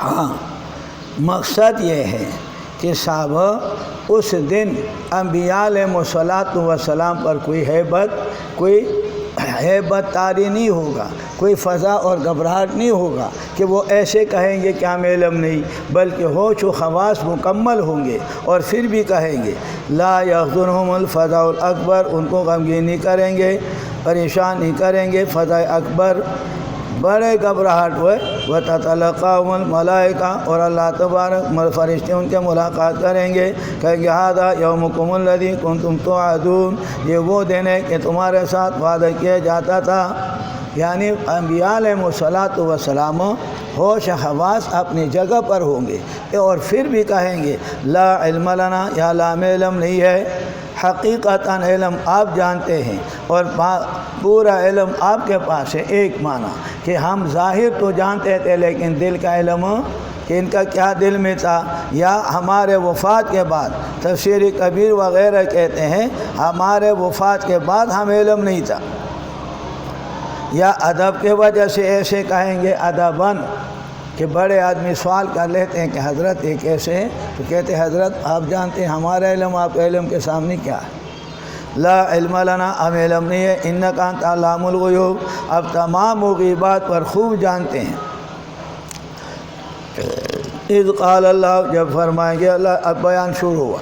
ہاں مقصد یہ ہے کہ صاحب اس دن انبیاء علیہ الصلوۃ والسلام پر کوئی ہیبت طاری نہیں ہوگا، کوئی فضا اور گھبراہٹ نہیں ہوگا کہ وہ ایسے کہیں گے کہ ہمیں علم نہیں، بلکہ ہوش و خواص مکمل ہوں گے اور پھر بھی کہیں گے لا یحزنہم الفزع الاکبر، ان کو غمگین نہیں کریں گے، پریشان نہیں کریں گے فضا اکبر، بڑے گھبراہٹ ہوئے وتتلقاهم الملائکہ، اور اللہ تبارک فرشتے ان کے ملاقات کریں گے، کہیں گے ھذا یومکم الذی کنتم توعدون، یہ وہ دن ہے کہ تمہارے ساتھ وعدہ کیا جاتا تھا۔ یعنی انبیاء علیہ الصلوۃ والسلام ہوش حواس اپنی جگہ پر ہوں گے اور پھر بھی کہیں گے لا علم لنا، یا لا ہمیں علم نہیں ہے، حقیقتاً علم آپ جانتے ہیں اور پورا علم آپ کے پاس ہے۔ ایک معنی کہ ہم ظاہر تو جانتے تھے لیکن دل کا علم کہ ان کا کیا دل میں تھا، یا ہمارے وفات کے بعد تفسیر کبیر وغیرہ کہتے ہیں ہمارے وفات کے بعد ہمیں علم نہیں تھا، یا ادب کے وجہ سے ایسے کہیں گے ادباً کہ بڑے آدمی سوال کر لیتے ہیں کہ حضرت یہ کیسے ہے، تو کہتے ہیں حضرت آپ جانتے ہیں ہمارا علم آپ کے علم کے سامنے کیا ہے، لا علم لنا، ہمیں علم نہیں ہے، انک انت علام الغیوب، اب تمام مغیبات پر خوب جانتے ہیں۔ اذ قال اللہ، جب فرمائیں گے اللہ، اب بیان شروع ہوا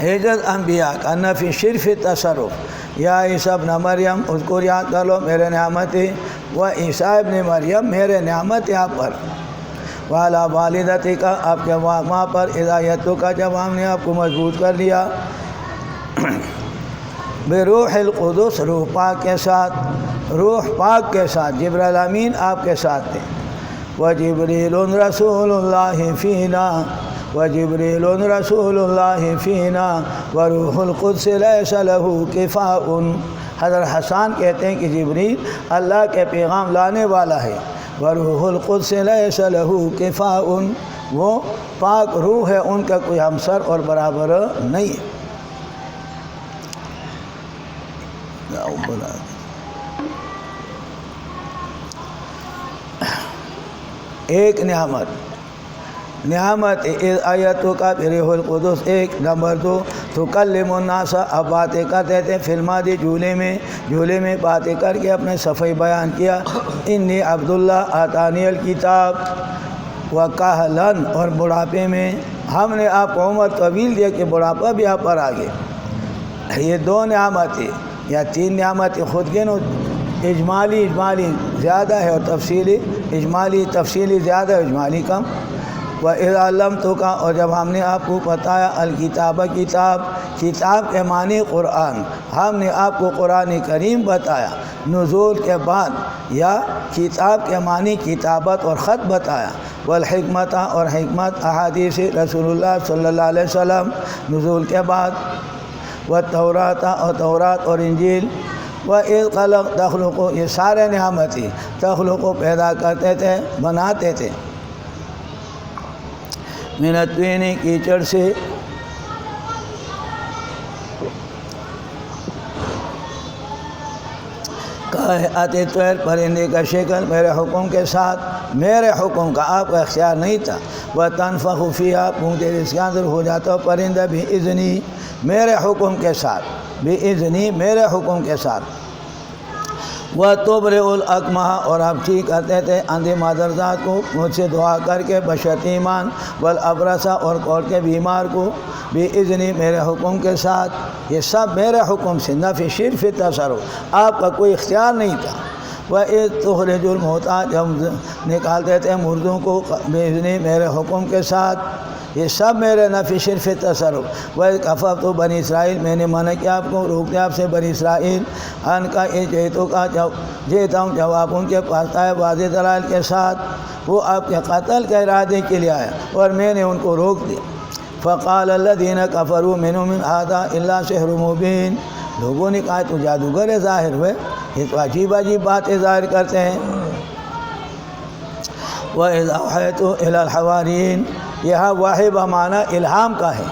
حجت انبیاء کا نفی صرف تصرف، یا عیسیٰ ابن مریم اذکر، یاد کر لو میرے نعمتی، و عیسیٰ ابن مریم میرے نعمت آپ پر، والا والدتی کا، آپ کے ماں پر، ہدایتوں کا، جب ہم نے آپ کو مضبوط کر لیا، بروح القدس، روح پاک کے ساتھ، روح پاک کے ساتھ، جبرائیل امین آپ کے ساتھ تھے، وجبریل رسول اللہ فینا، وجبریل رسول اللہ فینا، وروح القدس لیس لہ کفاء، حضرت حسان کہتے ہیں کہ جبریل اللہ کے پیغام لانے والا ہے، وروح القدس لیس لہ کفاء، وہ پاک روح ہے، ان کا کوئی ہمسر اور برابر نہیں ہے۔ ایک نعمت آیتوں کا روح القدس، ایک نمبر دو تکلم الناس، اب باتیں کرتے تھے فی الماضی، جھولے میں باتیں کر کے اپنے صفحہ بیان کیا، انی عبداللہ آتانی الکتاب، وکہلن، اور بڑھاپے میں ہم نے آپ کو عمر طویل دیا کہ بڑھاپا بھی آپ پر آ گئے۔ یہ دو نعمتیں یا تین نعمتیں خود گنو، اجمالی زیادہ ہے اور تفصیلی زیادہ ہے، اجمالی کم۔ وَإِذْ عَلَّمْتُكَ، اور جب ہم نے آپ کو بتایا الکتاب، کتاب کے معنی قرآن، ہم نے آپ کو قرآن کریم بتایا، نزول کے بعد، یا کتاب کے معنی کتابت اور خط بتایا، والحکمت، اور حکمت احادیث رسول اللہ صلی اللہ علیہ وسلم نزول کے بعد، والتورات، اور تورات اور انجیل، وَإِذْ خَلَقْ تخلق، یہ سارے نعمتیں تخلق کو پیدا کرتے تھے، بناتے تھے، من الطین، کیچڑ سے، آتے طیر، پرندے کا شکل، میرے حکم کے ساتھ، میرے حکم کا، آپ کا اختیار نہیں تھا، وَتَنْفَخُ فِيهَا، پونکتے اس کے اندر ہو جاتا پرندہ بِإِذْنِی، میرے حکم کے ساتھ، بِإِذْنِی، میرے حکم کے ساتھ، وَتُبْرِئُ الْأَكْمَحَ، اور آپ ٹھیک کرتے تھے اندھے مادرزاد کو مجھ سے دعا کر کے، بشرط ایمان، والابرص، اور کوڑ کے بیمار کو، بِإِذْنِی، میرے حکم کے ساتھ، یہ سب میرے حکم سے، نفی صرف تصرف، آپ کا کوئی اختیار نہیں تھا۔ وَإِذْ تُخْرِجُ الْمَوْتَىٰ، جب نکالتے تھے مردوں کو، بِإِذْنِی، میرے حکم کے ساتھ، یہ سب میرے نفی صرف تصرف۔ وَإِذْ كَفَفْتُ بَنِي اسرائیل، میں نے منع کیا آپ کو، روک دیا آپ سے بنی اسرائیل، ان کا جیتا ہوں، جب آپ ان کے پاس آئے واضح دلائل کے ساتھ، وہ آپ کے قتل کے ارادے کے لیے آئے اور میں نے ان کو روک دیا۔ فَقَالَ الَّذِينَ كَفَرُوا مِنْهُمْ إِنْ هَٰذَا إِلَّا سِحْرٌ مُّبِينٌ، لوگوں نے کہا تو جادوگر ظاہر ہوئے، یہ تو عجیب باتیں ظاہر کرتے ہیں۔ وَإِذْ أَوْحَيْتُ إِلَى الْحَوَارِيِّينَ، یہاں واحد بمعنی الہام کا ہے،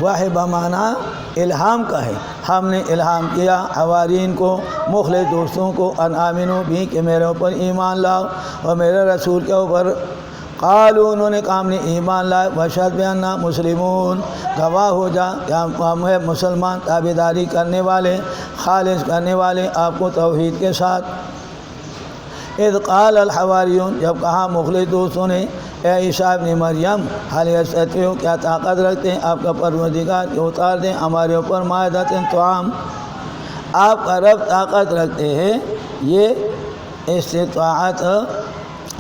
واحد بمعنی الہام کا ہے، ہم نے الہام کیا حوارین کو، مخلص دوستوں کو، ان آمنو بھی کہ میرے اوپر ایمان لاؤ اور میرے رسول کے اوپر۔ قالوا انہوں نے کہا ہم نے ایمان لائے، وشہد بأننا مسلمون گواہ ہو جا کہ ہم ہیں مسلمان، تابعداری کرنے والے، خالص کرنے والے آپ کو توحید کے ساتھ۔ اذ قال الحواریون جب کہا مخلص دوستوں نے اے عیسیٰ ابن مریم حال یستطیعوا کیا طاقت رکھتے ہیں آپ کا پروردگار کہ اتار دیں ہمارے اوپر مائدۃ طعام، آپ کا رب طاقت رکھتے ہیں۔ یہ استطاعت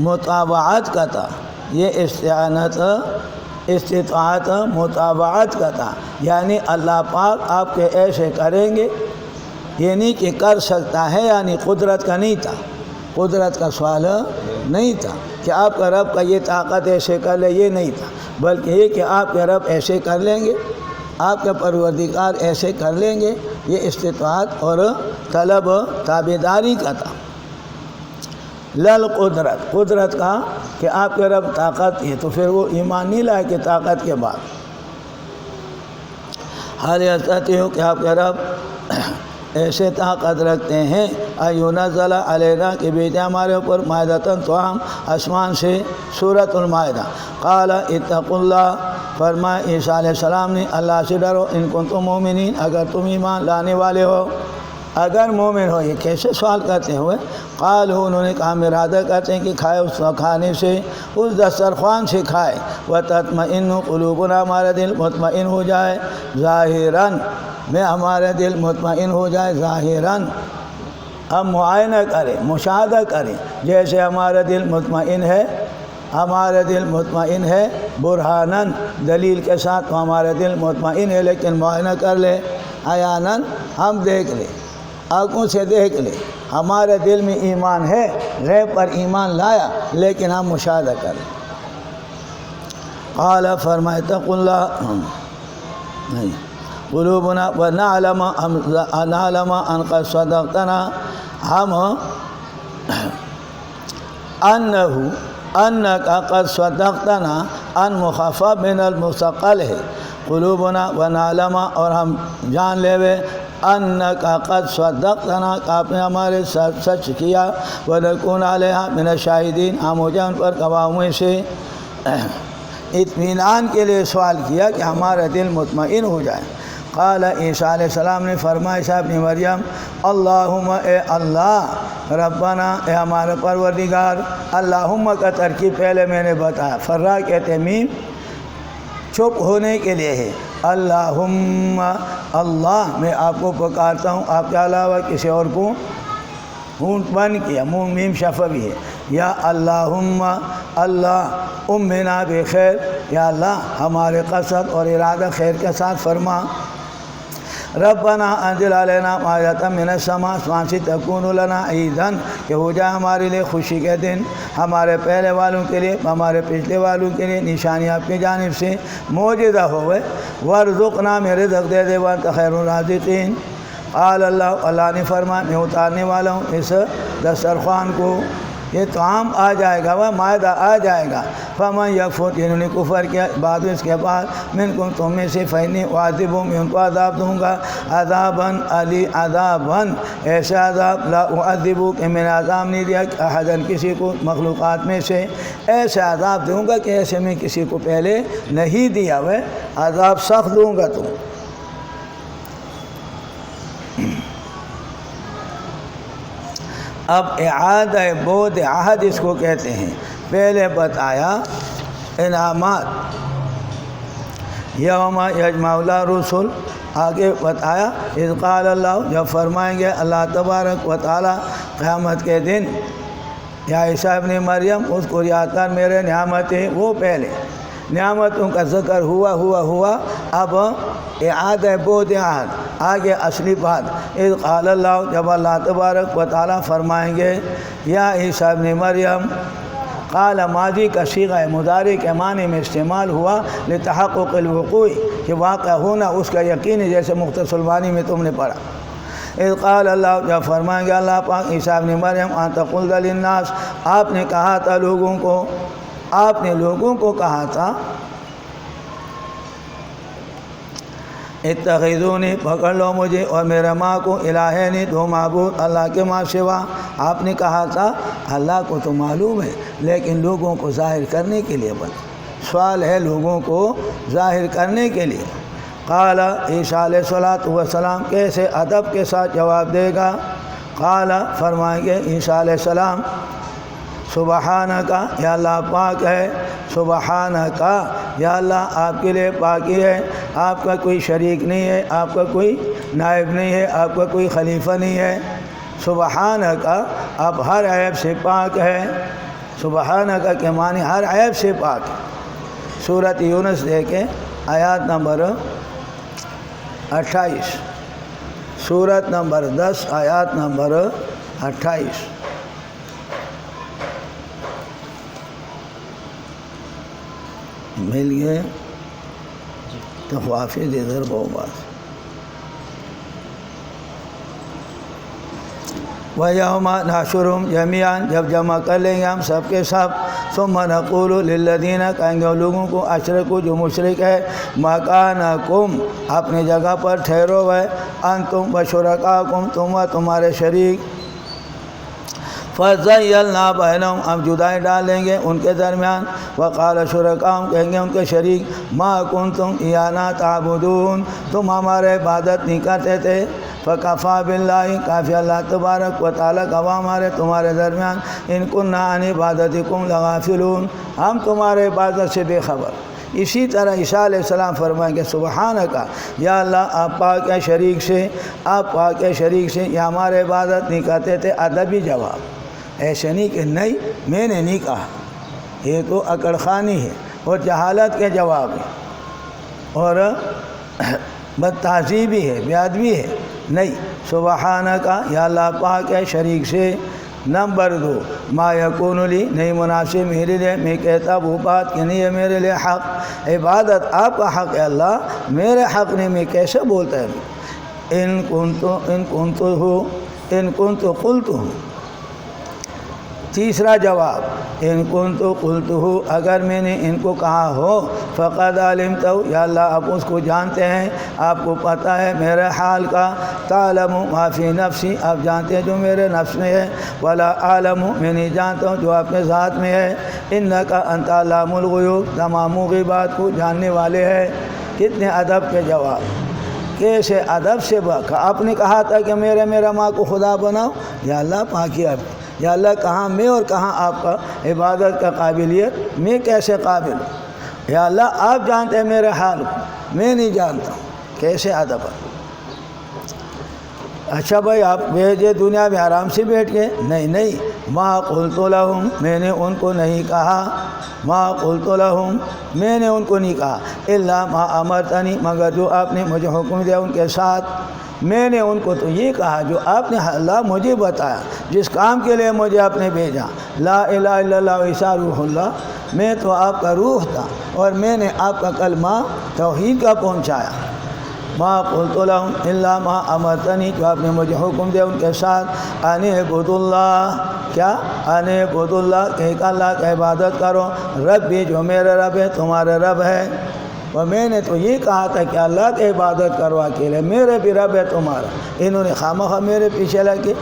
متابعت کا تھا، یہ استطاعت متابعت کا تھا، یعنی اللہ پاک آپ کے ایسے کریں گے، یہ نہیں کہ کر سکتا ہے، یعنی قدرت کا نہیں تھا، قدرت کا سوال نہیں تھا کہ آپ کا رب کا یہ طاقت ایسے کر لے، یہ نہیں تھا، بلکہ یہ کہ آپ کے رب ایسے کر لیں گے، آپ کے پروردگار ایسے کر لیں گے، یہ استطاعت اور طلب تابعداری کا تھا۔ لل قدرت، قدرت کا کہ آپ کے رب طاقت ہے، تو پھر وہ ایمان نہیں لائے کہ طاقت کے بعد حال یستطیع کہ آپ کے رب ایسے طاقت رکھتے ہیں ایونزل علینا کہ بھیجے ہمارے اوپر مائدۃ طعام آسمان سے۔ سورۃ المائدہ۔ قال اتقوا اللہ، فرمائے عیسیٰ علیہ السلام نے اللہ سے ڈرو، ان کنتم مومنین اگر تم ایمان لانے والے ہو، اگر مومن ہو۔ یہ کیسے سوال کرتے ہوئے؟ قالوا انہوں نے کہا ہم ارادہ کرتے ہیں کہ کھائے اس کھانے سے، اس دسترخوان سے کھائے، وتطمئن قلوبنا ہمارا دل مطمئن ہو جائے، ظاہراً میں ہمارا دل مطمئن ہو جائے، ظاہراً ہم معائنہ کریں، مشاہدہ کریں، جیسے ہمارا دل مطمئن ہے، ہمارا دل مطمئن ہے برہاناً دلیل کے ساتھ، تو ہمارا دل مطمئن ہے، لیکن معائنہ کر لے، عیاناً ہم دیکھ لیں، آنکھوں سے دیکھ لیں، ہمارے دل میں ایمان ہے، غیب پر ایمان لایا، لیکن ہم مشاہدہ کریں۔ قال فرمائے اتقوا اللہ، نہیں قلوبنا ونعلم ان قد صدقتنا، ہم انک قد صدقتنا ان مخفف من المثقل ہے، قلوبنا ونعلم اور ہم جان لے وے انک قد صدقتنا کہ آپ نے ہمارے ساتھ سچ کیا، ونکون علیہا من الشاہدین ہم ہو جائیں ان پر گواہوں میں سے۔ اطمینان کے لیے سوال کیا کہ ہمارا دل مطمئن ہو جائے۔ قال عیسیٰ علیہ السلام نے فرمایا عیسیٰ ابن مریم اللہم اے اللہ، ربنا اے ہمارا پروردگار، اللہم کا ترکیب پہلے میں نے بتایا، فرا کہتے میم چپ ہونے کے لیے ہے، اللہم اللہ میں آپ کو پکارتا ہوں، آپ کے علاوہ کسی اور کو ہونٹ بند کیا، منہ میم شفوی ہے، یا اللہم اللہ امنا بخیر، یا اللہ ہمارے قصد اور ارادہ خیر کے ساتھ فرما۔ ربنا انزل علینا مائدۃ من السماء، آسمان سے تکون لنا عیداً کہ ہو جائے ہمارے لیے خوشی کے دن، ہمارے پہلے والوں کے لیے، ہمارے پچھلے والوں کے لیے نشانی آپ کی جانب سے موجودہ ہوئے، وارزقنا میں رزق دے دے وانت خیر الرازقین۔ قال اللہ نے فرمایا میں اتارنے والا ہوں اس دسترخوان کو، یہ طعام آ جائے گا، وہ مائدہ آ جائے گا، فمن یکفر جنہوں نے کفر کیا بعد اس کے بعد، منکم تم میں سے فإنی اعذبہم میں ان کو عذاب دوں گا، عذاباً علی عذاباً ایسا عذاب لا اعذبہ کہ میں نے عذاب نہیں دیا احداً کسی کو مخلوقات میں سے، ایسا عذاب دوں گا کہ ایسے میں کسی کو پہلے نہیں دیا، وہ عذاب سخت دوں گا تم۔ اب اعادہ بود عہد اس کو کہتے ہیں، پہلے بتایا انعامات، یوم یجمع اللہ رسول، آگے بتایا اذ قال اللہ جب فرمائیں گے اللہ تبارک و تعالی قیامت کے دن، یا عیسیٰ ابن مریم اس کو یاد کر میرے نعمتیں، وہ پہلے نعمتوں کا ذکر ہوا، اب اعادہ بود عہد، آگے اصلی بات اذ قال اللہ جب اللہ تبارک و تعالی فرمائیں گے یا عیسیٰ ابن مریم، قال ماضی کا صیغہ مضارع کے معنی میں استعمال ہوا لتحقق الوقوع کہ واقع ہونا اس کا یقین ہے، جیسے مختصر البانی میں تم نے پڑھا۔ اذ قال اللہ جب فرمائیں گے اللہ پاک عیسیٰ ابن مریم انت قلت للناس، آپ نے کہا تھا لوگوں کو، آپ نے لوگوں کو کہا تھا اتخذونی پکڑ لو مجھے اور میرے ماں کو الہین دو معبود اللہ کے ماں سوا۔ آپ نے کہا تھا اللہ کو تو معلوم ہے لیکن لوگوں کو ظاہر کرنے کے لیے بنا، سوال ہے لوگوں کو ظاہر کرنے کے لیے۔ قال عیسیٰ علیہ السلام کیسے ادب کے ساتھ جواب دے گا؟ قال فرمائیں گے عیسیٰ علیہ السلام سبحانک یا اللہ پاک ہے، سبحانک یا اللہ آپ کے لیے پاکی ہے، آپ کا کوئی شریک نہیں ہے، آپ کا کوئی نائب نہیں ہے، آپ کا کوئی خلیفہ نہیں ہے۔ سبحانک آپ ہر عیب سے پاک ہے، سبحانک کے معنی ہر عیب سے پاک ہے۔ سورۃ یونس دیکھیں آیات نمبر 28، سورۃ نمبر 10 آیات نمبر 28۔ مل گئے تو حافظ ادھر بہت بات۔ وَيَوْمَ نَحْشُرُهُمْ جَمِيعًا جب جمع کر لیں گے ہم سب کے سب، ثُمَّ نَقُولُ لِلَّذِينَ کہیں گے لوگوں کو اشرکوا جو مشرک ہے، مَكَانَكُمْ اپنی جگہ پر ٹھہرو ہوئے، أَنْتُمْ وَشُرَكَاؤُكُمْ تم و تمہارے شریک، فَزَيَّلْنَا بَيْنَهُمْ ہم جدائی ڈالیں گے ان کے درمیان، وَقَالَ شُرَكَاؤُهُمْ کہیں گے ان کے شریک مَا كُنْتُمْ إِيَّانَا تَعْبُدُونَ تم ہمارے عبادت نہیں کرتے تھے، فَكَفَى بِاللَّهِ کافی اللہ تبارک و تعالیٰ گواہ ہمارے تمہارے درمیان، إِن كُنَّا عَنْ عِبَادَتِكُمْ لَغَافِلُونَ ہم تمہارے عبادت سے بے خبر۔ اسی طرح عیسیٰ علیہ السلام فرمائیں گے سبحانک یا اللہ آپ پاک ہے شریک سے، آپ پاک ہے شریک سے، یہ ہمارے عبادت نہیں کرتے تھے۔ ادبی جواب، ایسے نہیں کہ نہیں میں نے نہیں کہا، یہ تو اکڑ خانی ہے اور جہالت کے جواب ہے اور بد تہذیبی ہے، بے ادبی ہے۔ نہیں، سبحانک یا اللہ پاک ہے شریک سے۔ نمبر 2 ما یکون لی نہیں مناسب میرے لیے میں کہتا وہ بات کہ نہیں ہے میرے لیے حق، عبادت آپ کا حق ہے اللہ، میرے حق نہیں میں کیسے بولتا ہے؟ ان کنت قلتہ تیسرا جواب، ان کنت قلتہ اگر میں نے ان کو کہا ہو، فقد علمتہ یا اللہ آپ اس کو جانتے ہیں، آپ کو پتہ ہے میرے حال کا، تعلم ما فی نفسی آپ جانتے ہیں جو میرے نفس میں ہے، ولا اعلم میں نہیں جانتا ہوں جو آپ کے ذات میں ہے، انک انت علام الغیوب تمام غیبات کو جاننے والے ہے۔ کتنے ادب کے جواب، کیسے ادب سے آپ نے کہا تھا کہ میرا ماں کو خدا بناؤ، یا اللہ پاکی آپ، یا اللہ کہاں میں اور کہاں آپ کا عبادت کا قابلیت، میں کیسے قابل ہوں؟ یا اللہ آپ جانتے ہیں میرے حال کو، میں نہیں جانتا ہوں، کیسے ادب ہے؟ اچھا بھائی آپ بھیجے دنیا میں آرام سے بیٹھ گئے؟ نہیں، ما قلت لہم میں نے ان کو نہیں کہا، ما قلت لہم میں نے ان کو نہیں کہا، الا ما امرتنی مگر جو آپ نے مجھے حکم دیا ان کے ساتھ، میں نے ان کو تو یہ کہا جو آپ نے اللہ مجھے بتایا، جس کام کے لیے مجھے آپ نے بھیجا، لا الہ الا اللہ عیسیٰ روح اللہ، میں تو آپ کا روح تھا اور میں نے آپ کا کلمہ توحید کا پہنچایا۔ ما قلت لہم الا ما امرتنی جو آپ نے مجھے حکم دیا ان کے ساتھ، ان اعبدوا اللہ کیا، ان اعبدوا اللہ کہ اللہ کی عبادت کرو، ربی جو میرے رب ہے تمہارے رب ہے، اور میں نے تو یہ کہا تھا کہ اللہ کی عبادت کرو اکیلے، میرے بھی رب ہے تمہارا، انہوں نے خامخواہ میرے پیچھے لگے۔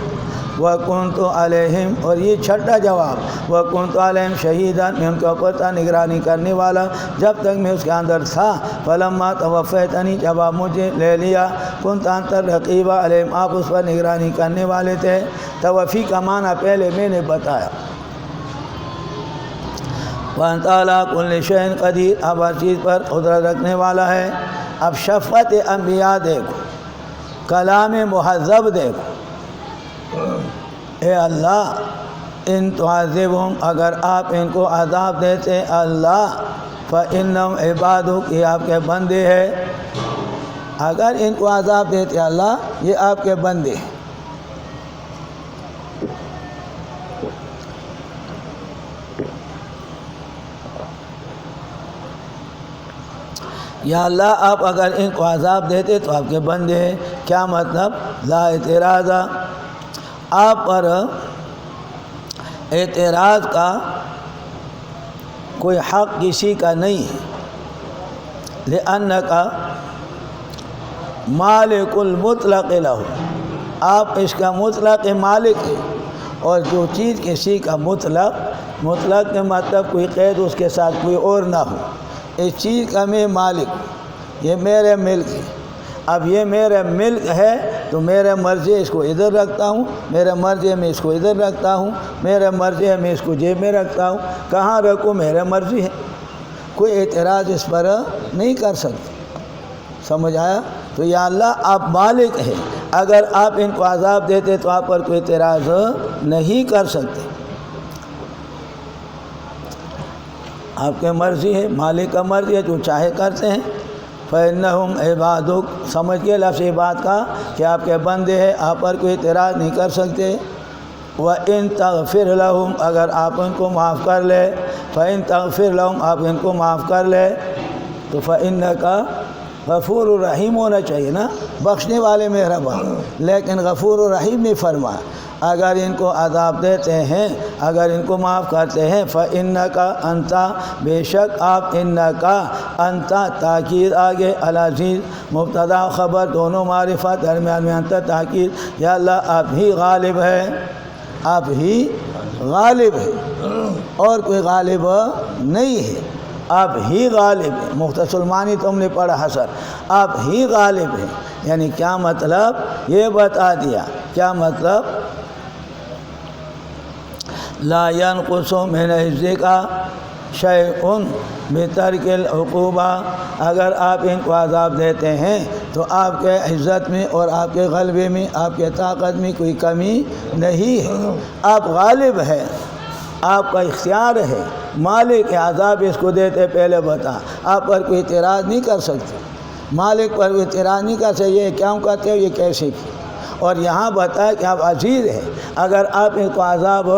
وَكُنْتُ عَلَيْهِمْ اور یہ چھٹا جواب، وَكُنْتُ عَلَيْهِمْ شَهِيدًا میں ان کے اوپر تھا نگرانی کرنے والا جب تک میں اس کے اندر تھا، فَلَمَّا تَوَفَّيْتَنِي جب آپ مجھے لے لیا، كُنْتَ أَنْتَ الرَّقِيبَ عَلَيْهِمْ آپ اس پر نگرانی کرنے والے تھے۔ توفی کا معنی پہلے میں نے بتایا، وَأَنْتَ عَلَىٰ كُلِّ شَيْءٍ قَدِيرٌ اب ہر چیز پر قدرت رکھنے والا ہے۔ اب شفقت انبیاء دیکھو، کلام مہذب دیکھو، اے اللہ ان تعذبہم اگر آپ ان کو عذاب دیتے اللہ، فإنہم عبادک یہ آپ کے بندے ہیں، اگر ان کو عذاب دیتے اللہ یہ آپ کے بندے ہیں۔ یا اللہ آپ اگر ان کو عذاب دیتے تو آپ کے بندے ہیں، کیا مطلب؟ لا اعتراض آپ پر اعتراض کا کوئی حق کسی کا نہیں ہے، لأنک مالک المطلق لہ، آپ اس کا مطلق مالک ہے، اور جو چیز کسی کا مطلق کے مطلب کوئی قید اس کے ساتھ کوئی اور نہ ہو، اس چیز کا میں مالک، یہ میرے ملک ہے۔ اب یہ میرا ملک ہے تو میرے مرضی اس کو ادھر رکھتا ہوں، میرے مرضی میں اس کو ادھر رکھتا ہوں، میرے مرضی ہے میں اس کو جیب میں رکھتا ہوں، کہاں رکھوں میرے مرضی ہے، کوئی اعتراض اس پر نہیں کر سکتے۔ سمجھ آیا؟ تو یا اللہ آپ مالک ہیں، اگر آپ ان کو عذاب دیتے تو آپ پر کوئی اعتراض نہیں کر سکتے، آپ کے مرضی ہے، مالک کا مرضی ہے، جو چاہے کرتے ہیں۔ فَإِنَّهُمْ عِبَادُكَ، سمجھ کے لفظ بات کا کہ آپ کے بندے ہیں، آپ پر کوئی اعتراض نہیں کر سکتے۔ وَإِن تَغْفِرْ لَهُمْ، اگر آپ ان کو معاف کر لے، فَإِن تَغْفِرْ لَهُمْ، آپ ان کو معاف کر لے تو فَإِنَّكَ غفور الرحیم ہونا چاہیے نا، بخشنے والے مہربان، لیکن غفور الرحیم نہیں فرمایا۔ اگر ان کو عذاب دیتے ہیں، اگر ان کو معاف کرتے ہیں، فَإِنَّكَ أَنْتَ، بے شک آپ، إِنَّكَ أَنْتَ تاکید آگے، العزیز مبتدا خبر دونوں معرفت، درمیان میں انت تاکید، یا اللہ آپ ہی غالب ہے، آپ ہی غالب ہے، اور کوئی غالب نہیں ہے، آپ ہی غالب ہیں۔ مختصر المعنی تم نے پڑھا حسر، آپ ہی غالب ہیں، یعنی کیا مطلب یہ بتا دیا، کیا مطلب؟ لا ينقص من عزك شيء بترك العقوبہ، اگر آپ ان کو عذاب دیتے ہیں تو آپ کے عزت میں اور آپ کے غلبے میں، آپ کے طاقت میں کوئی کمی نہیں ہے، آپ غالب ہیں، آپ کا اختیار ہے، مالک عذاب اس کو دیتے پہلے بتا، آپ پر کوئی اعتراض نہیں کر سکتے، مالک پر اعتراض نہیں کر سکتے، یہ کیوں کرتے ہو، یہ کیسے کی، اور یہاں بتایا کہ آپ عزیز ہیں، اگر آپ ان کو عذاب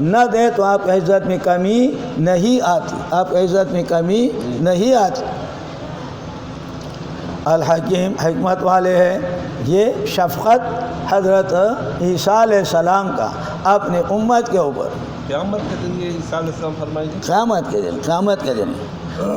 نہ دیں تو آپ کی عزت میں کمی نہیں آتی، آپ کی عزت میں کمی نہیں آتی۔ الحکیم، حکمت والے ہیں، یہ شفقت حضرت عیسیٰ علیہ السلام کا اپنے امت کے اوپر، قیامت کے دن یہ عیسیٰ علیہ السلام فرمائیں گے، قیامت کے دن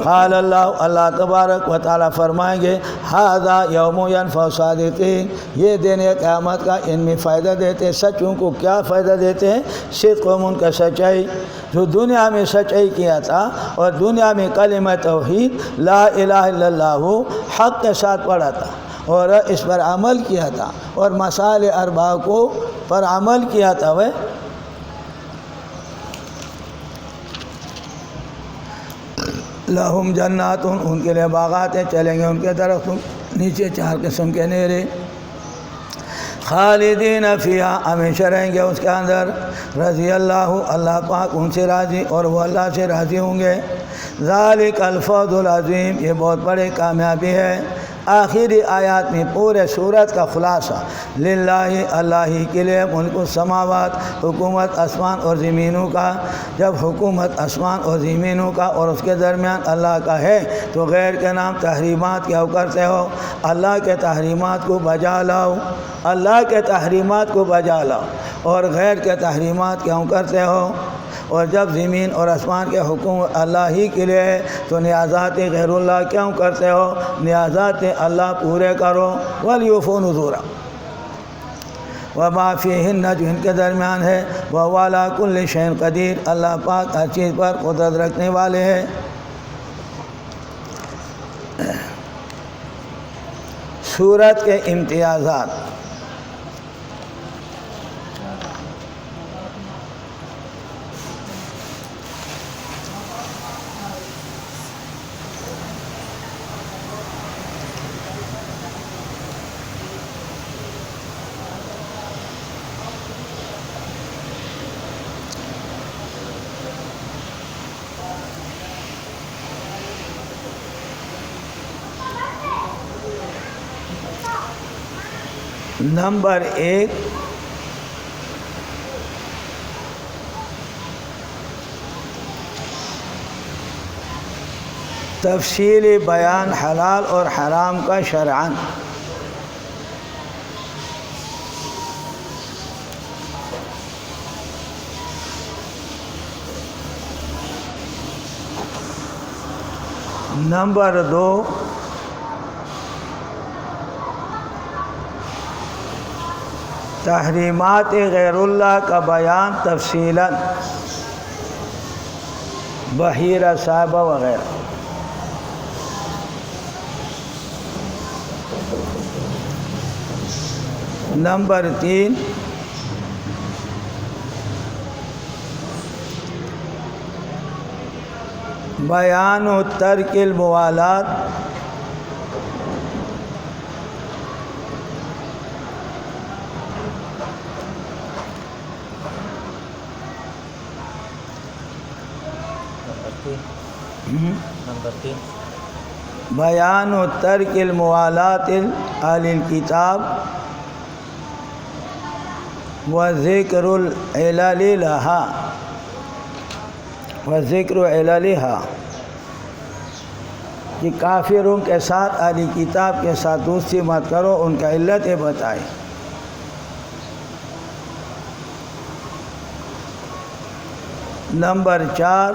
قال اللہ، اللہ تبارک و تعالیٰ فرمائیں گے، ھذا یوم ینفع الصادقین، یہ دن ہے قیامت کا، ان میں فائدہ دیتے ہیں سچوں کو، کیا فائدہ دیتے ہیں؟ صدقہم، ان کا سچائی، جو دنیا میں سچائی کیا تھا اور دنیا میں کلمہ توحید لا الہ الا اللہ حق کے ساتھ پڑھا تھا اور اس پر عمل کیا تھا اور مسائل اربعہ کو پر عمل کیا تھا، وہ لہم جنات، ان کے لیے باغات ہیں، چلیں گے ان کے درختوں نیچے 4 قسم کے نہریں، خالدین فیہا، ہمیشہ رہیں گے اس کے اندر، رضی اللہ، اللہ پاک ان سے راضی اور وہ اللہ سے راضی ہوں گے، ذالک الفوز العظیم، یہ بہت بڑی کامیابی ہے۔ آخری آیات میں پورے سورت کا خلاصہ، للہ، اللہ ہی کے لیے، ملک السماوات، حکومت آسمان اور زمینوں کا، جب حکومت آسمان اور زمینوں کا اور اس کے درمیان اللہ کا ہے تو غیر کے نام تحریمات کیا کرتے ہو، اللہ کے تحریمات کو بجا لاؤ، اللہ کے تحریمات کو بجا لاؤ، اور غیر کے تحریمات کیوں کرتے ہو، اور جب زمین اور آسمان کے حکم اللہ ہی کے لیے ہے تو نیازات غیر اللہ کیوں کرتے ہو، نیازات اللہ پورے کرو، وَلْيُوفُوا نُذُورَ، وَمَا فِيهِنَّ، جو ان کے درمیان ہے، وَهُوَ عَلَىٰ كُلِّ شَيْءٍ قَدِيرٌ، اللہ پاک ہر چیز پر قدرت رکھنے والے ہیں۔ سورت کے امتیازات، نمبر 1، تفصیلی بیان حلال اور حرام کا شرعاً، نمبر 2، تحریمات غیر اللہ کا بیان تفصیلاً، بحیرہ صاحبہ وغیرہ۔ نمبر 3، بیان و ترک الموالات، نمبر 3 بیان و ترک الموالات اہل الکتاب و ذکر العلل لہا کہ کافروں کے ساتھ اہل کتاب کے ساتھ دوستی مت کرو، ان کا علتیں بتائیں۔ نمبر 4،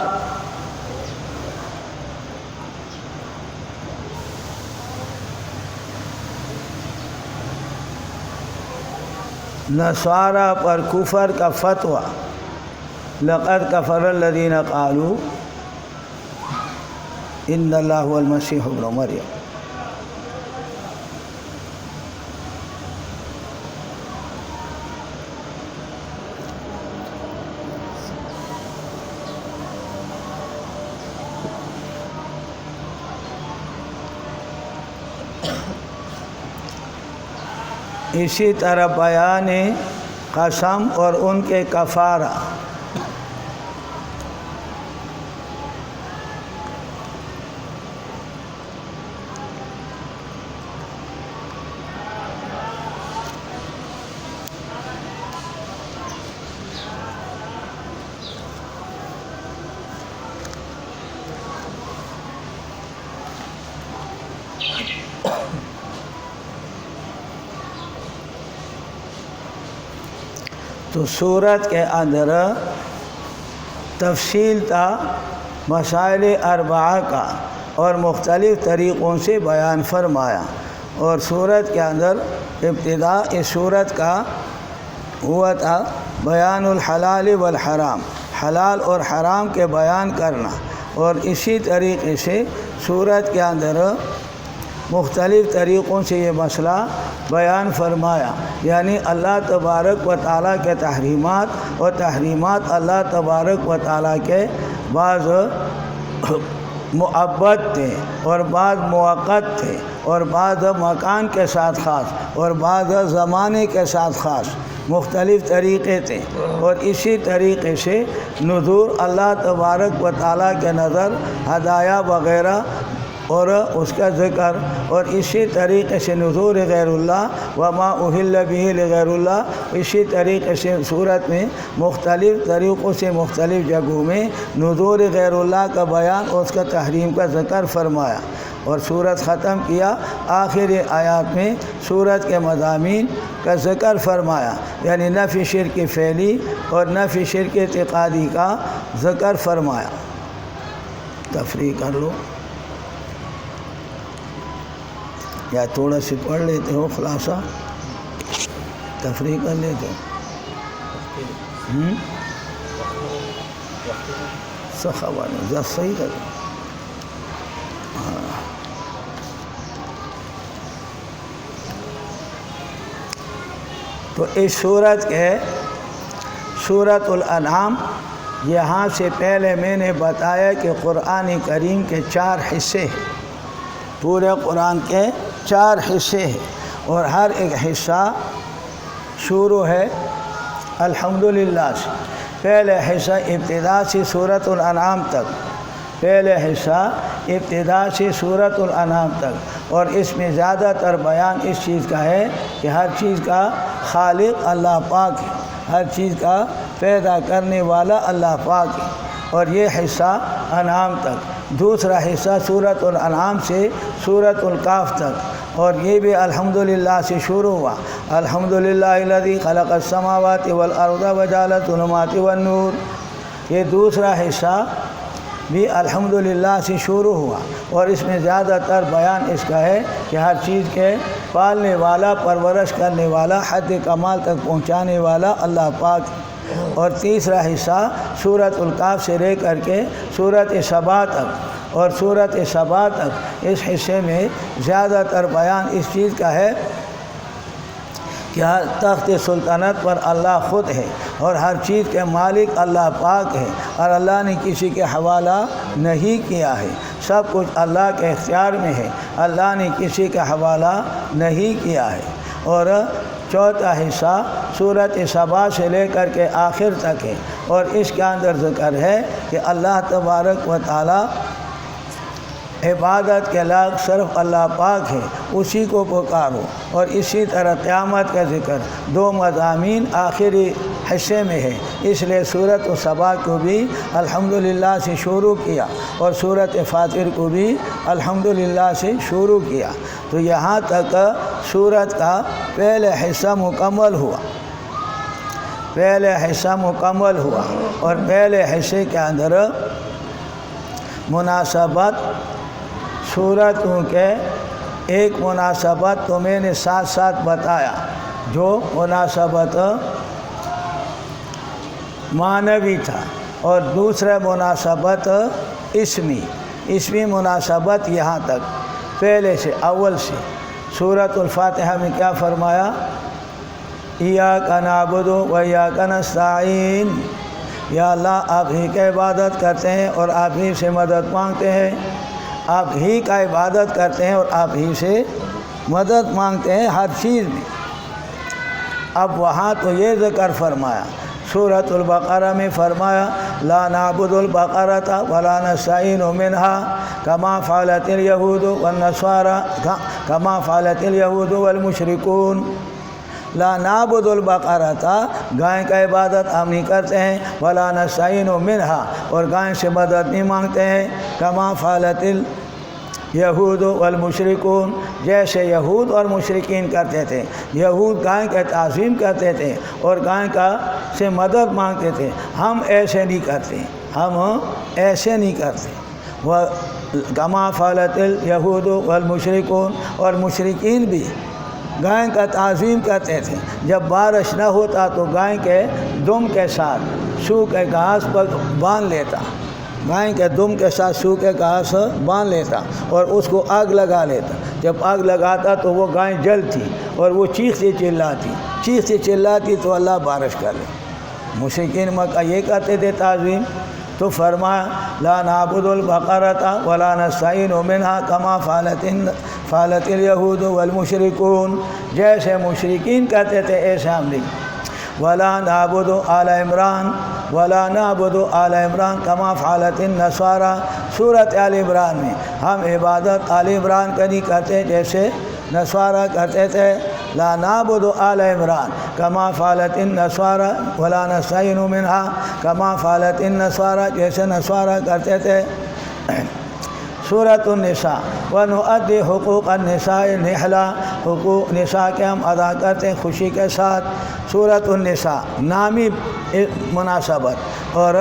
نصارہ پر کفر کا فتویٰ، لقد کفر الذین قالوا ان اللہ هو المسیح ابن مریم۔ اسی طرح بیان قسم اور ان کے کفارہ، تو سورت کے اندر تفصیل تھا مسائل اربعہ کا اور مختلف طریقوں سے بیان فرمایا، اور سورت کے اندر ابتدا اس سورت کا ہوا تھا بیان الحلال والحرام، حلال اور حرام کے بیان کرنا، اور اسی طریقے سے سورت کے اندر مختلف طریقوں سے یہ مسئلہ بیان فرمایا، یعنی اللہ تبارک و تعالیٰ کے تحریمات اور تحریمات اللہ تبارک و تعالیٰ کے بعض مؤبد تھے اور بعض موقت تھے اور بعض مکان کے ساتھ خاص اور بعض زمانے کے ساتھ خاص مختلف طریقے تھے، اور اسی طریقے سے نذور اللہ تبارک و تعالیٰ کے نظر ہدایہ وغیرہ اور اس کا ذکر، اور اسی طریقے سے نذور غیر اللہ وما اہل بہ لغیر اللہ، اسی طریقے سے صورت میں مختلف طریقوں سے مختلف جگہوں میں نذور غیر اللہ کا بیان اور اس کا تحریم کا ذکر فرمایا، اور صورت ختم کیا آخر آیات میں صورت کے مضامین کا ذکر فرمایا، یعنی نفی شرک فعلی اور نفی شرک اعتقادی کا ذکر فرمایا۔ تفریح کر لو یا تھوڑا سی پڑھ لیتے ہو خلاصہ، تفریح کر لیتے ہو۔ سخاوانی ذات صحیح کر، ہاں۔ تو اس صورت کے سورۃ الانعام، یہاں سے پہلے میں نے بتایا کہ قرآن کریم کے 4 حصے ہیں، پورے قرآن کے 4 حصے ہیں، اور ہر ایک حصہ شروع ہے الحمدللہ سے۔ پہلے حصہ ابتدا سے سورۃ الانعام تک، پہلے حصہ ابتدا سے سورۃ الانعام تک، اور اس میں زیادہ تر بیان اس چیز کا ہے کہ ہر چیز کا خالق اللہ پاک ہے، ہر چیز کا پیدا کرنے والا اللہ پاک ہے، اور یہ حصہ انعام تک۔ دوسرا حصہ سورۃ الانعام سے سورۃ الکاف تک، اور یہ بھی الحمدللہ سے شروع ہوا، الحمدللہ الذی خلق السماوات والارض وجعل الظلمات والنور۔ یہ دوسرا حصہ بھی الحمدللہ سے شروع ہوا، اور اس میں زیادہ تر بیان اس کا ہے کہ ہر چیز کے پالنے والا، پرورش کرنے والا، حد کمال تک پہنچانے والا اللہ پاک۔ اور تیسرا حصہ سورۃ الکہف سے لے کر کے سورۃ سبا تک، اور سورۃ سبا تک اس حصے میں زیادہ تر بیان اس چیز کا ہے کہ تخت سلطنت پر اللہ خود ہے، اور ہر چیز کے مالک اللہ پاک ہے، اور اللہ نے کسی کے حوالہ نہیں کیا ہے، سب کچھ اللہ کے اختیار میں ہے، اللہ نے کسی کا حوالہ نہیں کیا ہے۔ اور چوتھا حصہ سورۃ سبا سے لے کر کے آخر تک ہے، اور اس کے اندر ذکر ہے کہ اللہ تبارک و تعالی عبادت کے لائق صرف اللہ پاک ہے، اسی کو پکارو۔ اور اسی طرح قیامت کا ذکر دو مضامین آخری حصے میں ہے، اس لیے سورۃ سبا کو بھی الحمدللہ سے شروع کیا، اور سورۃ فاطر کو بھی الحمدللہ سے شروع کیا۔ تو یہاں تک سورت کا پہلے حصہ مکمل ہوا، اور پہلے حصے کے اندر مناسبت سورتوں کے ایک مناسبت تو میں نے ساتھ ساتھ بتایا، جو مناسبت معنوی تھا، اور دوسرا مناسبت اسمی مناسبت یہاں تک پہلے سے اول سے۔ سورۃ الفاتحہ میں کیا فرمایا؟ ایاک نعبد و ایاک نستعین، یا اللہ آپ ہی کی عبادت کرتے ہیں اور آپ ہی سے مدد مانگتے ہیں، آپ ہی کا عبادت کرتے ہیں اور آپ ہی سے مدد مانگتے ہیں ہر چیز میں۔ اب وہاں تو یہ ذکر فرمایا، سورۃ البقرہ میں فرمایا لا نعبد البقرۃ ولا نستعین منہا کما فعلت الیہود والنصارى کما فعلت الیہود والمشرکون۔ لا نعبد البقرۃ، گائے کا عبادت ہم نہیں کرتے ہیں، ولا نستعین منہا، اور گائے سے مدد نہیں مانگتے ہیں، کما فعلت الیہود والمشرکون، جیسے یہود اور مشرکین کرتے تھے۔ یہود گائے کا تعظیم کرتے تھے اور گائے کا سے مدد مانگتے تھے، ہم ایسے نہیں کرتے، وہ کما فعلت الیہود والمشرکون، اور مشرکین بھی گائے کا تعظیم کرتے تھے۔ جب بارش نہ ہوتا تو گائے کے دم کے ساتھ سوکھے گھاس پر باندھ لیتا، گائے کے دم کے ساتھ سوکھے گھاس باندھ لیتا اور اس کو آگ لگا لیتا۔ جب آگ لگاتا تو وہ گائے جلتی اور وہ چیختی چلاتی تو اللہ بارش کر لے۔ مشرکین مکہ یہ کرتے تھے تعظیم، تو فرمایا لا نعبد البقرۃ ولا نستعین منہا کما فعلت الیہود والمشرکون، جیسے مشرکین کہتے تھے ایسے ہم نہیں۔ ولا نعبد آل عمران کما فعلت النصارى، سورۃ آل عمران میں ہم عبادت آل عمران کا نہیں کرتے جیسے نصارہ کرتے تھے۔ لا نعبد آل عمران کما فعلت النصارى ولا نستعین منہا کما فعلت النصارى، جیسے نصارہ کرتے تھے۔ سورۃ النساء ونؤدی حقوق النساء نحلا، حقوق نساء کے ہم ادا کرتے ہیں خوشی کے ساتھ۔ سورۃ النساء نامی مناسبت، اور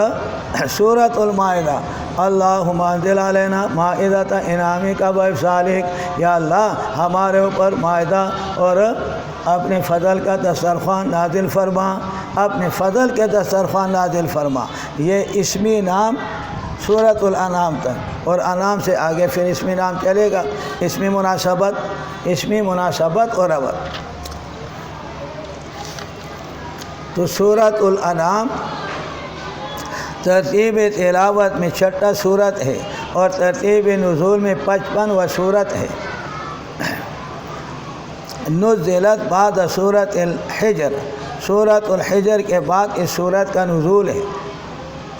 سورۃ المائدہ اللہم انزل علینا مائدۃ انعامک وافضالک، یا اللہ ہمارے اوپر مائدہ اور اپنے فضل کا دسترخوان نازل فرما، اپنے فضل کے دسترخوان نازل فرما۔ یہ اسمی نام سورۃ الانعام تک، اور انعام سے آگے پھر اسمی نام چلے گا، اسمی مناسبت اور اول۔ تو سورۃ الانعام ترتیب تلاوت میں چھٹا سورت ہے، اور ترتیب نزول میں 55واں سورت ہے۔ نزلت بعد سورۃ الحجر، سورۃ الحجر کے بعد اس سورت کا نزول ہے،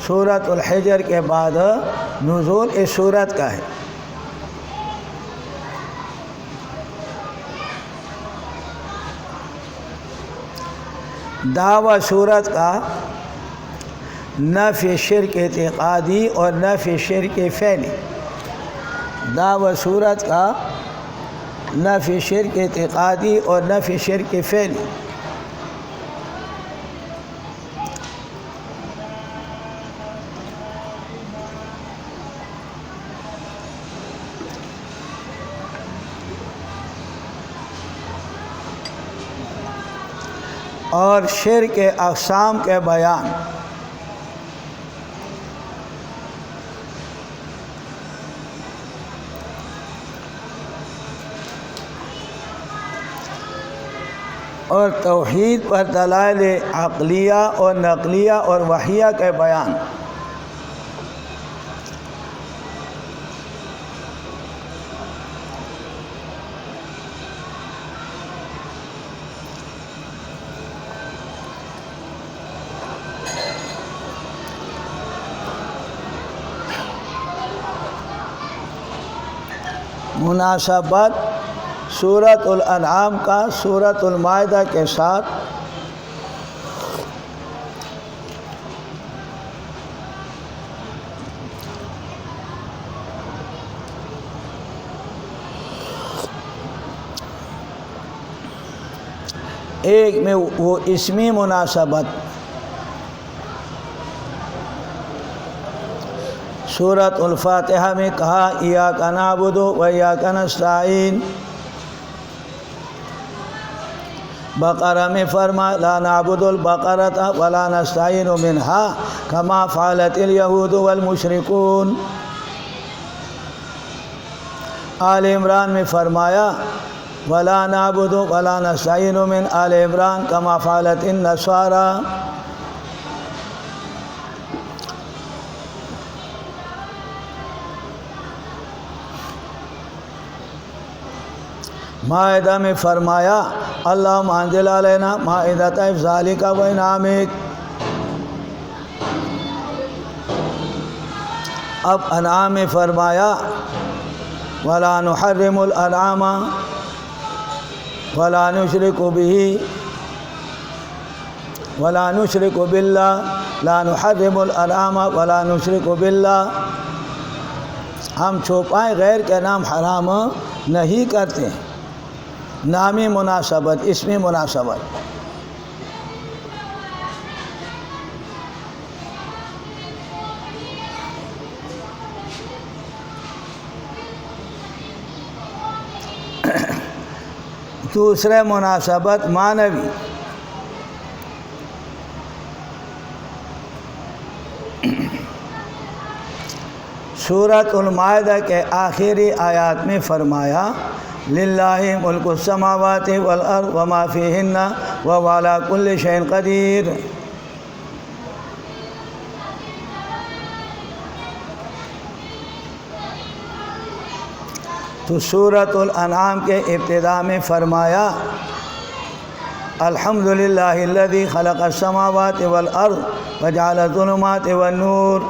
سورۃ الحجر کے بعد نزول اس سورت کا ہے۔ دعوی سورت کا نفی شرک اعتقادی اور نفی شرک فعلی، دعوی سورت کا نفی شرک اعتقادی اور نفی شرک فعلی۔ اور شرک کے اقسام کے بیان، اور توحید پر دلائل عقلیہ اور نقلیہ اور وحیہ کے بیان، مناسبت سورۃ الانعام کا سورۃ المائدہ کے ساتھ، ایک میں وہ اسمی مناسبت سورۃ الفاتحہ میں کہا ایاک نعبد و ایاک نستعین، بقرہ میں فرما لا نعبد البقرۃ ولا نستعین منها کما فعلت الیہود والمشرکون، آل عمران میں فرمایا ولا نعبد ولا نستعین من آل عمران کما فعلت النصارى، مائدہ میں فرمایا اللہم انزل علینا مائدۃ افضالک و انعامک، اب انعام میں فرمایا ولا نحرم الانعام ولا نشرک به ولا نشرک باللہ، لا نحرم الانعام ولا نشرک باللہ، ہم چھپائیں غیر کے نام حرام نہیں کرتے، نامی مناسبت اسمی مناسبت۔ دوسرے مناسبت معنوی، سورۃ المائدہ کے آخری آیات میں فرمایا للہ ملک السماوات والارض وما فیہن وهو علی کل شیء قدیر، تو سورۃ الانعام کے ابتدا میں فرمایا الحمدللہ الذی خلق السماوات والارض وجعل الظلمات والنور،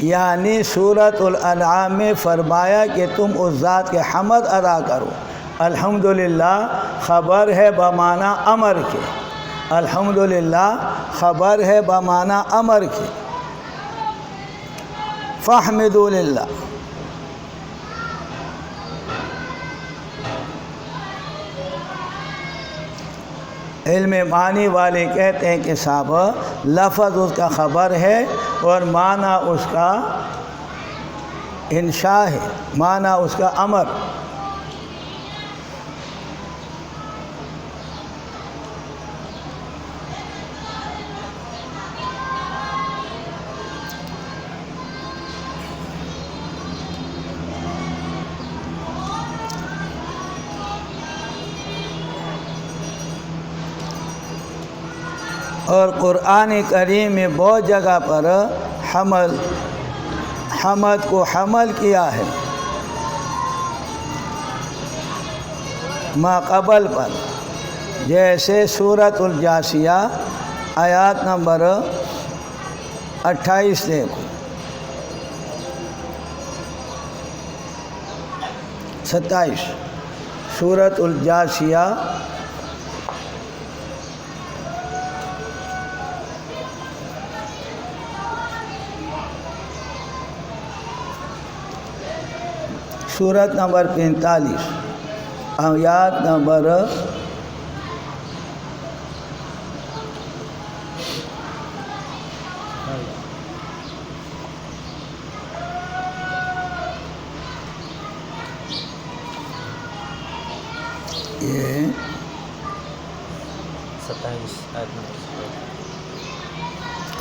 یعنی سورۃ الانعام میں فرمایا کہ تم اس ذات کے حمد ادا کرو۔ الحمدللہ خبر ہے بمعنی امر کے، الحمدللہ خبر ہے بمعنی امر کے، فاحمدوا للہ، علم معنی والے کہتے ہیں کہ صاحب لفظ اس کا خبر ہے اور معنی اس کا انشاء ہے، معنی اس کا امر۔ اور قرآن کریم میں بہت جگہ پر حمد کو حمل کیا ہے ما قبل پر، جیسے سورۃ الجاثیہ آیات نمبر 28 دیکھو، 27 سورۃ الجاثیہ سورت نمبر 45 آیات نمبر 28 یہ 27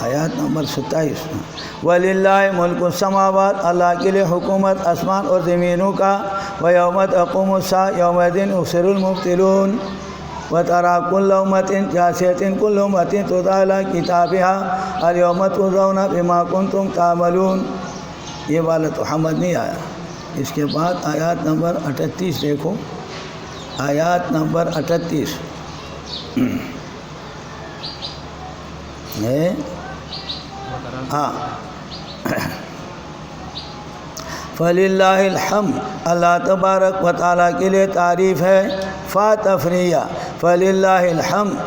آیات نمبر 27 وَلِلَّهِ مُلْكُ السَّمَاوَاتِ اللہ کے لیے حکومت آسمان اور زمینوں کا وَيَوْمَ تَقُومُ السَّاعَةُ يَوْمَئِذٍ يُخْسِرُ الْمُبْطِلُونَ وَتَرَىٰ كُلَّ أُمَّةٍ جَاثِيَةٍ كُلُّ أُمَّةٍ تُدْعَىٰ إِلَىٰ كِتَابِهَا الْيَوْمَ تُجْزَوْنَ بِمَا كُنتُمْ تَعْمَلُونَ یہ والا تو حمد نہیں آیا. اس کے بعد آیات نمبر 38 دیکھو. آیات نمبر 38 ہے. ہاں فَلِلَّهِ الْحَمْدُ اللہ تبارک و تعالیٰ کے لیے تعریف ہے. فا تفریہ فَلِلَّهِ الْحَمْدُ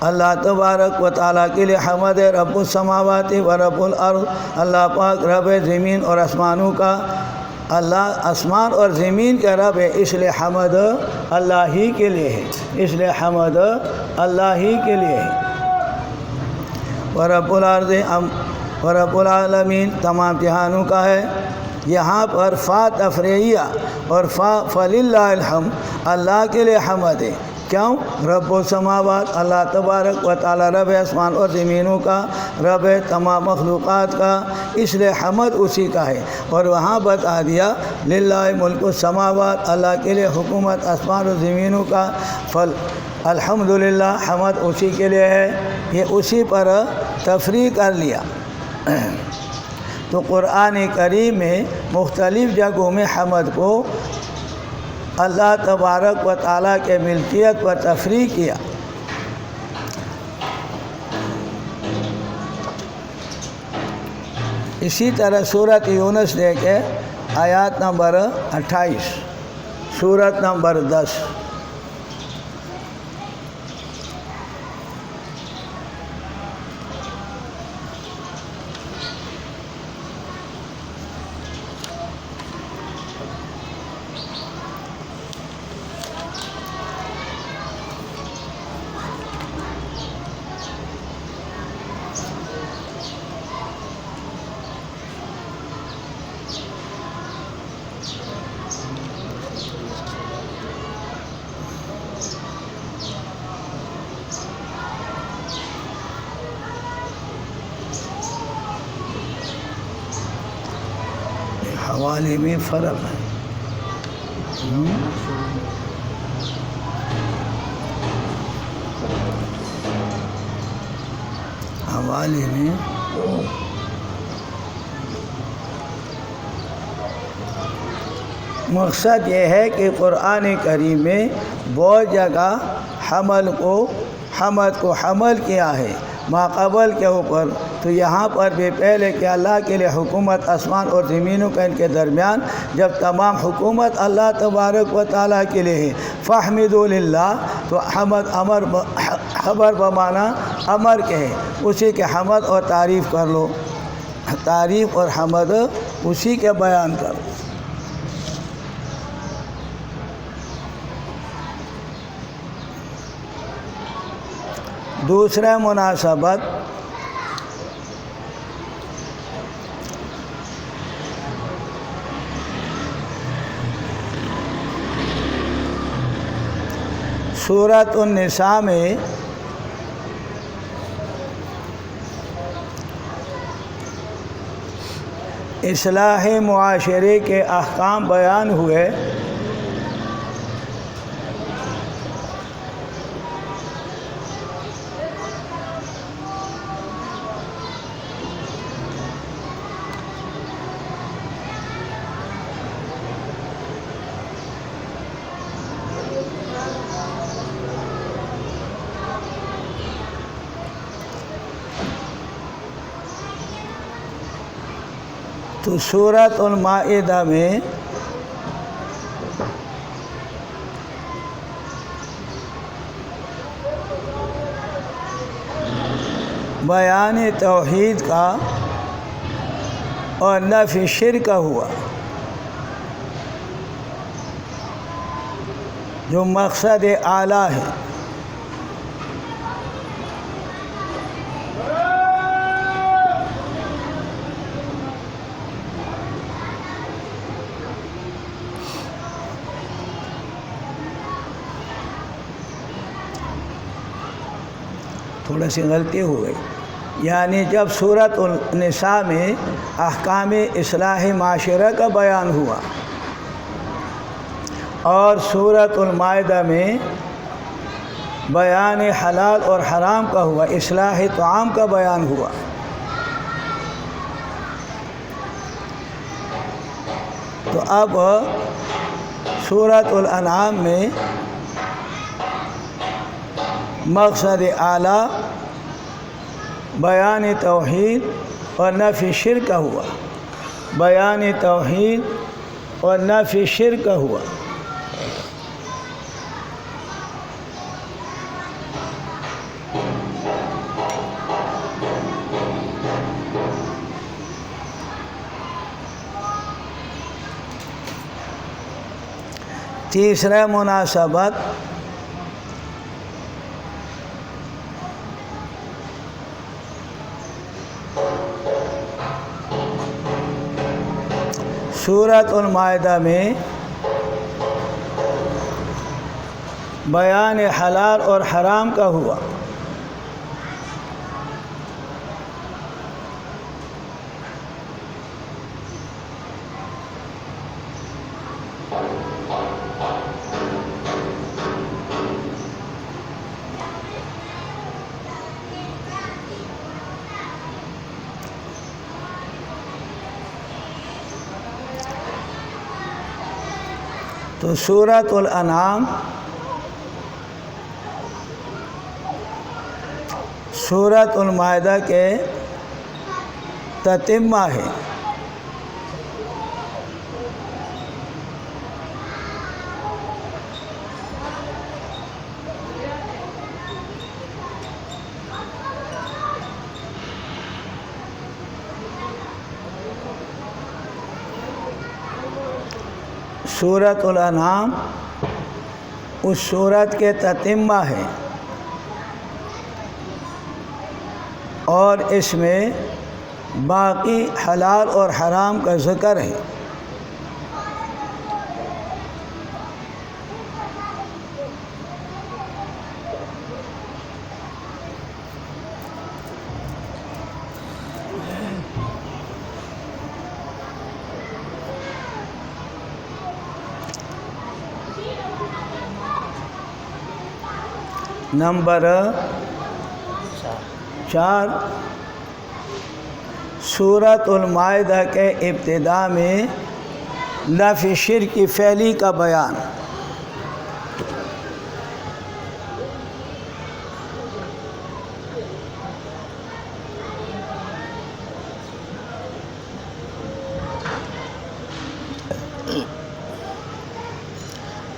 اللہ تبارک و تعالیٰ کے لیے حمد ہے. رب السماوات و رب الارض اللہ پاک رب زمین اور آسمانوں کا. اللہ آسمان اور زمین کا رب ہے، اس لیے حمد اللہ ہی کے لیے ہے. اس لیے حمد اللہ ہی کے لیے ہے. ورب الارض ورب العالمین تمام جہانوں کا ہے. یہاں پر فا تفریعیہ اور فللہ الحمد اللہ کے لیے حمد ہے. کیوں؟ رب السماوات اللہ تبارک و تعالیٰ رب آسمان اور زمینوں کا رب ہے، تمام مخلوقات کا، اس لیے حمد اسی کا ہے. اور وہاں بتا دیا للہ ملک السماوات اللہ کے لیے حکومت آسمان اور زمینوں کا. الحمدللہ حمد اسی کے لیے ہے. یہ اسی پر تفریح کر لیا. تو قرآن کریم میں مختلف جگہوں میں حمد کو اللہ تبارک و تعالیٰ کے ملکیت پر تفریح کیا. اسی طرح سورۃ یونس دیکھے آیات نمبر 28 سورۃ نمبر 10. حوالے میں فرق ہے. حوالے میں مقصد یہ ہے کہ قرآن کریم میں بہت جگہ حمد کو حمل کیا ہے ماقبل کے اوپر. تو یہاں پر بھی پہلے کہ اللہ کے لیے حکومت آسمان اور زمینوں کا ان کے درمیان جب تمام حکومت اللہ تبارک و تعالیٰ کے لیے ہے فاحمدوا للہ تو حمد امر خبر بمانا امر کے ہے. اسی کے حمد اور تعریف کر لو. تعریف اور حمد اسی کے بیان کرو. دوسرا مناسبت سورۃ النساء میں اصلاح معاشرے کے احکام بیان ہوئے. تو سورۃ المائدہ میں بیان توحید کا اور نفی شرک کا ہوا. جو مقصد اعلیٰ ہے. تھوڑا سی غلطی ہو گئی، یعنی جب سورۃ النساء میں احکام اصلاح معاشرہ کا بیان ہوا اور سورۃ المائدہ میں بیان حلال اور حرام کا ہوا، اصلاح طعام کا بیان ہوا، تو اب سورۃ الانعام میں مقصد اعلیٰ بیان توحید اور نفی شرک کا ہوا، بیان توحید اور نفی شرک کا ہوا۔ تیسرا مناسبت سورۃ المائدہ میں بیان حلال اور حرام کا ہوا، تو سورۃ الانعام سورۃ المائدہ کے تتمہ ہے، سورۃ الانعام اس سورت کے تتمہ ہے اور اس میں باقی حلال اور حرام کا ذکر ہے۔ نمبر 4 سورۃ المائدہ کے ابتدا میں نفی شرک کی فعلی کا بیان،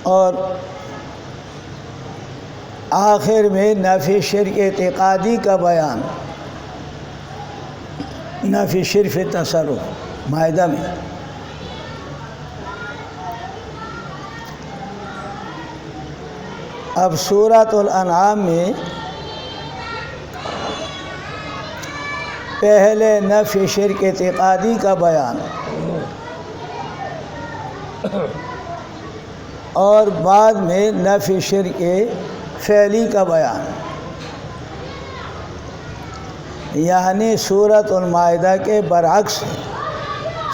اور آخر میں نفی شرک اعتقادی کا بیان، نفی شرک تصرف مائدہ میں۔ اب سورۃ الانعام میں پہلے نفی شرک اعتقادی کا بیان اور بعد میں نفی شرک فعلی کا بیان، یعنی سورۃ المائدہ کے برعکس ہے،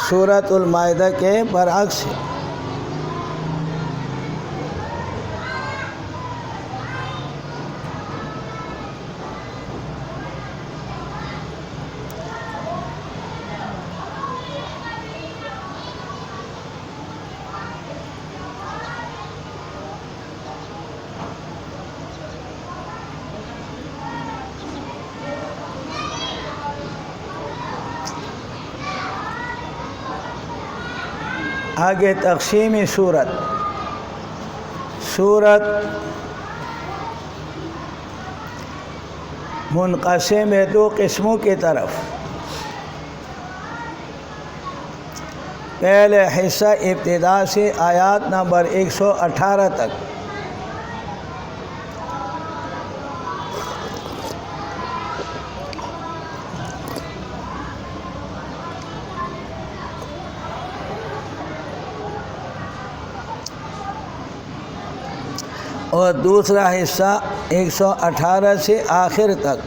سورۃ المائدہ کے برعکس ہے۔ آگے تقسیم سورت، سورت منقسم ہے 2 قسموں کی طرف۔ پہلے حصہ ابتدا سے آیات نمبر 118 تک، اور دوسرا حصہ 118 سے آخر تک۔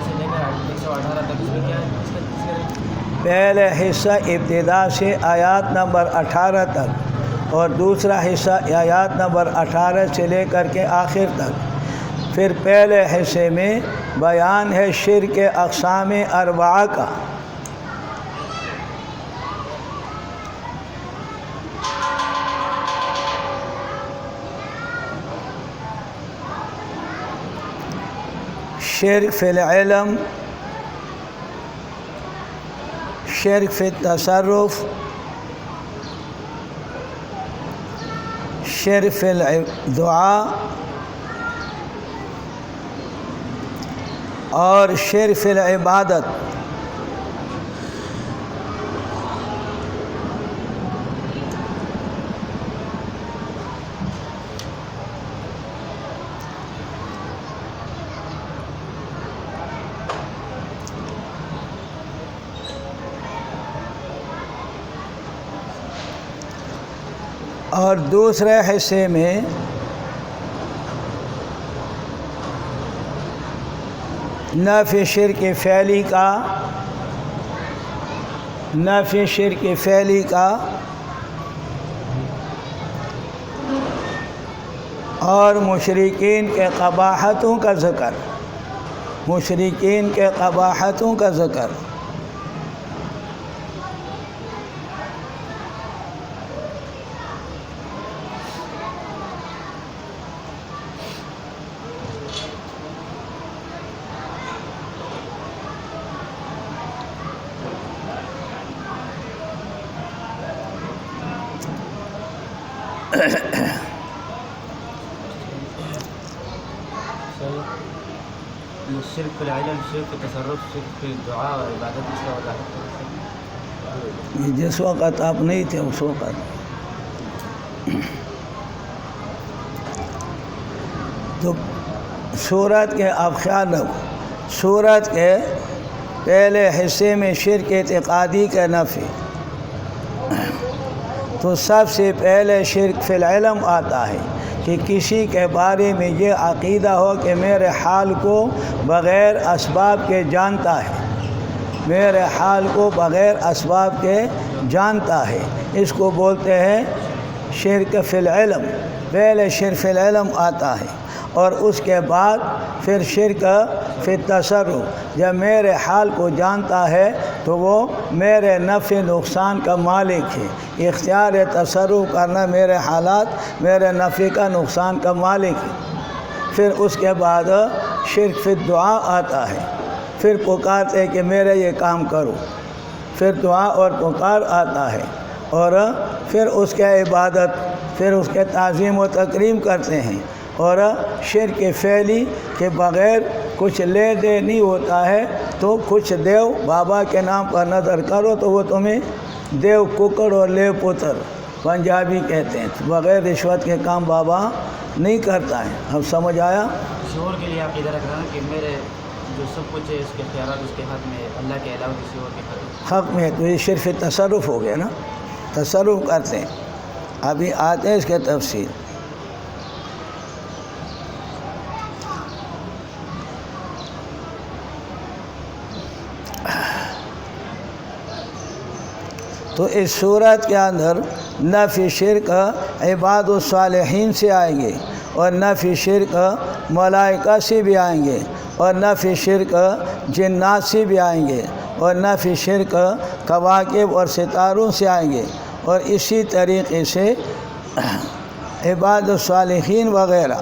سے لے کر 118 تک اس میں کیا ہے؟ پہلے حصہ ابتدا سے آیات نمبر 18 تک اور دوسرا حصہ آیات نمبر 18 سے لے کر کے آخر تک۔ پھر پہلے حصے میں بیان ہے شرک اقسام اربعہ کا۔ شرک فی العلم، شرک فی التصرف، شرک فی الدعاء اور شرک فی العبادت۔ اور دوسرے حصے میں نفی شرک فعلی کا، نفی شرک فعلی کا اور مشرکین کے قباحتوں کا ذکر، مشرکین کے قباحتوں کا ذکر۔ شرک فی العلم، شرک فی التصرف، شرک فی الدعاء اور عبادت، اس کا وضاحت۔ جس وقت آپ نہیں تھے اس وقت تو سورت کے آپ خیال رکھو، سورت کے پہلے حصے میں شرک اعتقادی کا نفی، تو سب سے پہلے شرک فی العلم آتا ہے کہ کسی کے بارے میں یہ عقیدہ ہو کہ میرے حال کو بغیر اسباب کے جانتا ہے، میرے حال کو بغیر اسباب کے جانتا ہے، اس کو بولتے ہیں شرک فی العلم۔ پہلے شرک فی العلم آتا ہے اور اس کے بعد پھر شرک فی التصرف۔ جب میرے حال کو جانتا ہے تو وہ میرے نفع نقصان کا مالک ہے، اختیار تصرف کرنا میرے حالات، میرے نفع کا نقصان کا مالک ہے۔ پھر اس کے بعد شرک فی الدعاء آتا ہے، پھر پکارتے کہ میرے یہ کام کرو، پھر دعا اور پکار آتا ہے، اور پھر اس کے عبادت، پھر اس کے تعظیم و تکریم کرتے ہیں۔ اور شرک فعلی کے بغیر کچھ لے دے نہیں ہوتا ہے، تو کچھ دیو بابا کے نام پر نظر کرو تو وہ تمہیں دیو ککڑ اور لے پتر پنجابی کہتے ہیں، بغیر رشوت کے کام بابا نہیں کرتا ہے۔ اب سمجھ آیا؟ شعور کے لیے آپ ادھر رکھ رہے ہیں کہ میرے جو سب کچھ ہے اس کے اختیارات اس کے ہاتھ میں، اللہ کے علاوہ کسی اور کے حق میں ہے، تو یہ صرف تصرف ہو گیا نا، تصرف کرتے ہیں۔ ابھی آتے ہیں اس کے تفصیل۔ تو اس صورت کے اندر نفی شرک عباد الصالحین سے آئیں گے، اور نفی شرک ملائکہ سے بھی آئیں گے، اور نفی شرک جنات سے بھی آئیں گے، اور نفی شرک کواکب اور ستاروں سے آئیں گے، اور اسی طریقے سے عباد الصالحین وغیرہ۔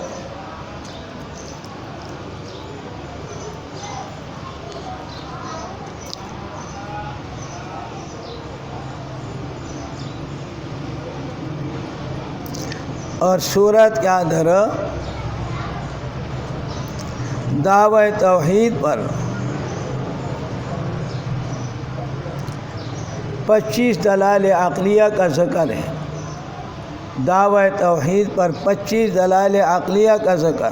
اور سورت کے اندر دعوی توحید پر 25 دلائل عقلیہ کا ذکر ہے، دعوی توحید پر 25 دلائل عقلیہ کا ذکر۔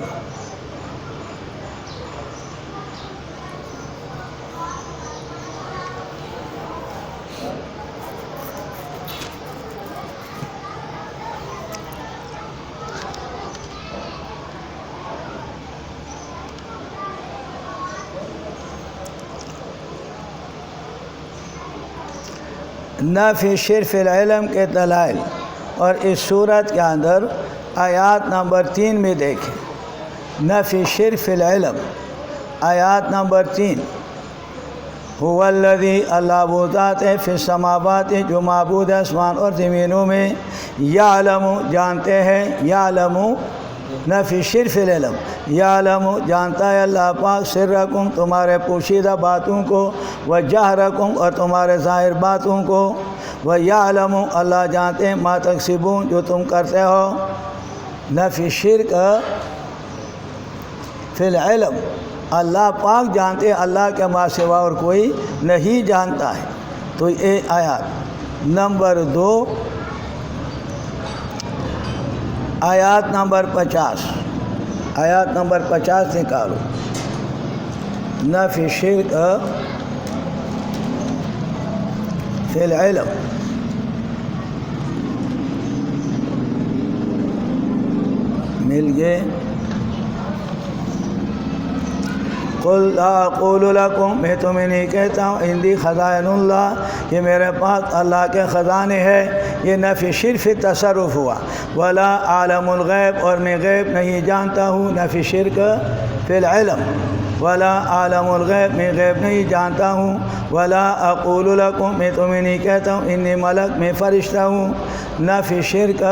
نفی شرف العلم کے دلائل، اور اس صورت کے اندر آیات نمبر 3 میں دیکھیں، نفی شرف العلم آیات نمبر 3، هو الذی اللہ وہ ذات ہے فی السماوات جو معبود ہے آسمان اور زمینوں میں، یعلم جانتے ہیں، یعلم نفی شرف العلم، یعلم جانتا ہے اللہ پاک سرکم تمہارے پوشیدہ باتوں کو، و جہرکم اور تمہارے ظاہر باتوں کو، و یعلم اللہ جانتے ہیں ما تکسبون جو تم کرتے ہو۔ نفی شرک فی العلم، اللہ پاک جانتے، اللہ کے ما سوا اور کوئی نہیں جانتا ہے۔ تو یہ آیات نمبر 2، آیات نمبر 50، آیات نمبر 50 نکالو، نفی شرک فی العلم۔ مل گئے؟ قل لا اقول لکم، میں تمہیں نہیں کہتا ہوں عندی خزائن اللہ کہ میرے پاس اللہ کے خزانے ہیں، یہ نفی شرف تصرف ہوا، ولا عالم الغیب اور میں غیب نہیں جانتا ہوں، نفی شرک فی العلم، ولا عالم الغیب میں غیب نہیں جانتا ہوں، ولا اقول لکم میں تمہیں نہیں کہتا ہوں انی ملک میں فرشتہ ہوں، نفی شرک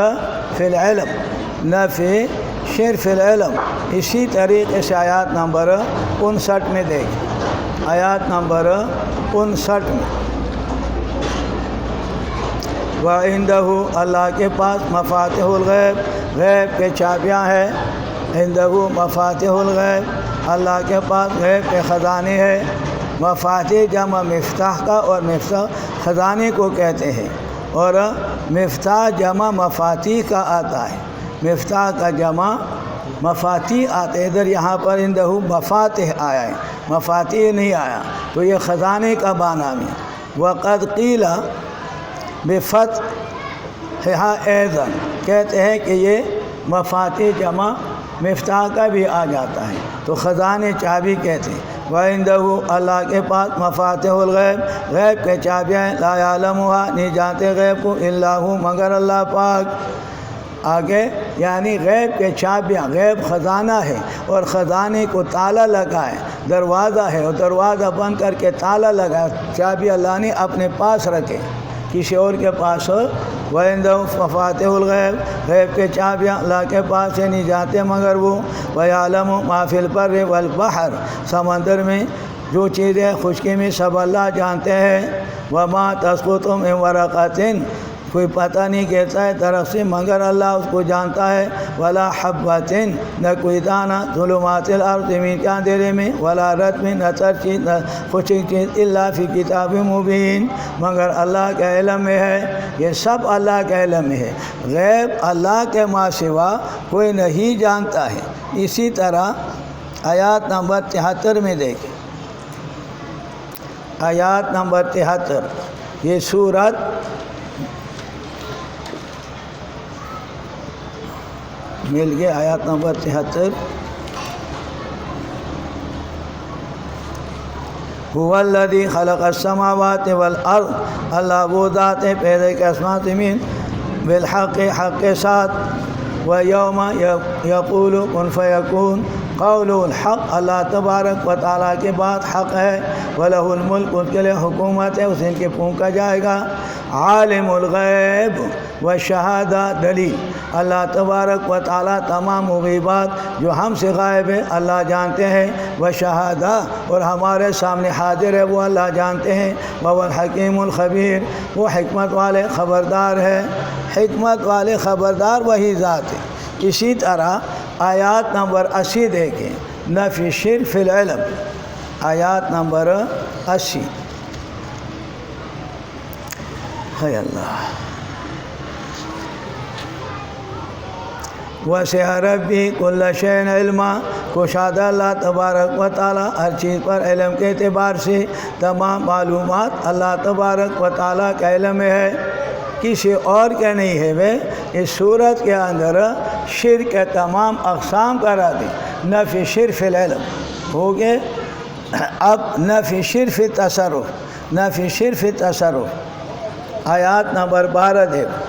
فی العلم، نفی شرک فی العلم۔ اسی طریقے سے آیات نمبر 59 میں دیکھیں، آیات نمبر 59 میں، وَعِندَهُ اللہ کے پاس مفاتیح الغیب، غیب کے چابیاں ہیں، عندہ مفاتیح الغیب اللہ کے پاس غیب کے خزانے ہیں، مفاتیح جمع مفتاح کا، اور مفتاح خزانے کو کہتے ہیں، اور مفتاح جمع مفاتیح کا آتا ہے، مفتاح کا جمع مفاتیح آتے ہیں، ادھر یہاں پر عندہ مفاتیح آیا ہے، مفاتیح نہیں آیا، تو یہ خزانے کا معنی میں۔ وقد قیل بفتحھا ایضا، کہتے ہیں کہ یہ مفاتیح جمع مفتاح کا بھی آ جاتا ہے، تو خزانے چابی کہتے ہیں۔ وَعِندَهُ اللہ کے پاس مفاتیح الغیب، غیب کے چابیاں ہیں، لا یعلمها نہیں جانتے غیب کو الا ہو مگر اللہ پاک۔ آگے یعنی غیب کے چابیاں، غیب خزانہ ہے اور خزانے کو تالا لگا ہے، دروازہ ہے اور دروازہ بند کر کے تالا لگا ہے، چابی اللہ نے اپنے پاس رکھے، کسی اور کے پاس ہو۔ وَعِندَهُ مفاتیح الغیب، غیب کے چابیاں اللہ کے پاس ہے، نہیں جانتے مگر وہ۔ وَيَعْلَمُ مَا فِي الْبَرِّ وَالْبَحْرِ، سمندر میں جو چیزیں خشکی میں سب اللہ جانتے ہیں۔ وَمَا تَسْقُطُ مِنْ وَرَقَةٍ، کوئی پتہ نہیں کہتا ہے درخت سے مگر اللہ اس کو جانتا ہے۔ ولا حبۃ، نہ کوئی دانہ ظلمات الارض زمین کے اندھیرے میں، ولا رطب نہ تر چیز نہ خشک چیز الا فی کتاب مبین، مگر اللہ کے علم میں ہے، یہ سب اللہ کے علم میں ہے، غیب اللہ کے ما سوا کوئی نہیں جانتا ہے۔ اسی طرح آیات نمبر 73 میں دیکھیں، آیات نمبر 73، یہ سورت مل گئے، آیات نمبر 73، هو الذی خلق السماوات والارض، اللہ وہ ذات ہے پیدا کے آسمان زمین، بالحق حق کے ساتھ، ویوم یقول کن فیکون، قول الحق اللہ تبارک و تعالیٰ کے بات حق ہے، وَلَهُ الْمُلْكُ اس کے لیے حکومت ہے، اسے ان کے پھونکا جائے گا۔ عالم الغیب والشہادہ، دلیل اللہ تبارک و تعالیٰ تمام غیبات جو ہم سے غائب ہے اللہ جانتے ہیں، وشہادہ اور ہمارے سامنے حاضر ہے وہ اللہ جانتے ہیں، وَهُوَ الْحَكِيمُ الْخَبِيرُ وہ حکمت والے خبردار ہے، حکمت والے خبردار وہی ذات ہے۔ اسی طرح آیات نمبر 80 دیکھیں، نفی شرک فی العلم، آیات نمبر 80، ہے اللہ۔ وسع ربی کل شیء علما، کشادہ اللہ تبارک و تعالیٰ ہر چیز پر علم کے اعتبار سے تمام معلومات اللہ تبارک و تعالیٰ کا علم میں ہے، کسی اور کے نہیں ہے۔ وہ اس صورت کے اندر شرک کے تمام اقسام کرا دی، نفی شرک فی العلم ہو گئے۔ اب نفی شرک فی تصرف، نفی شرک فی تصرف، آیات نمبر 12 دیکھو.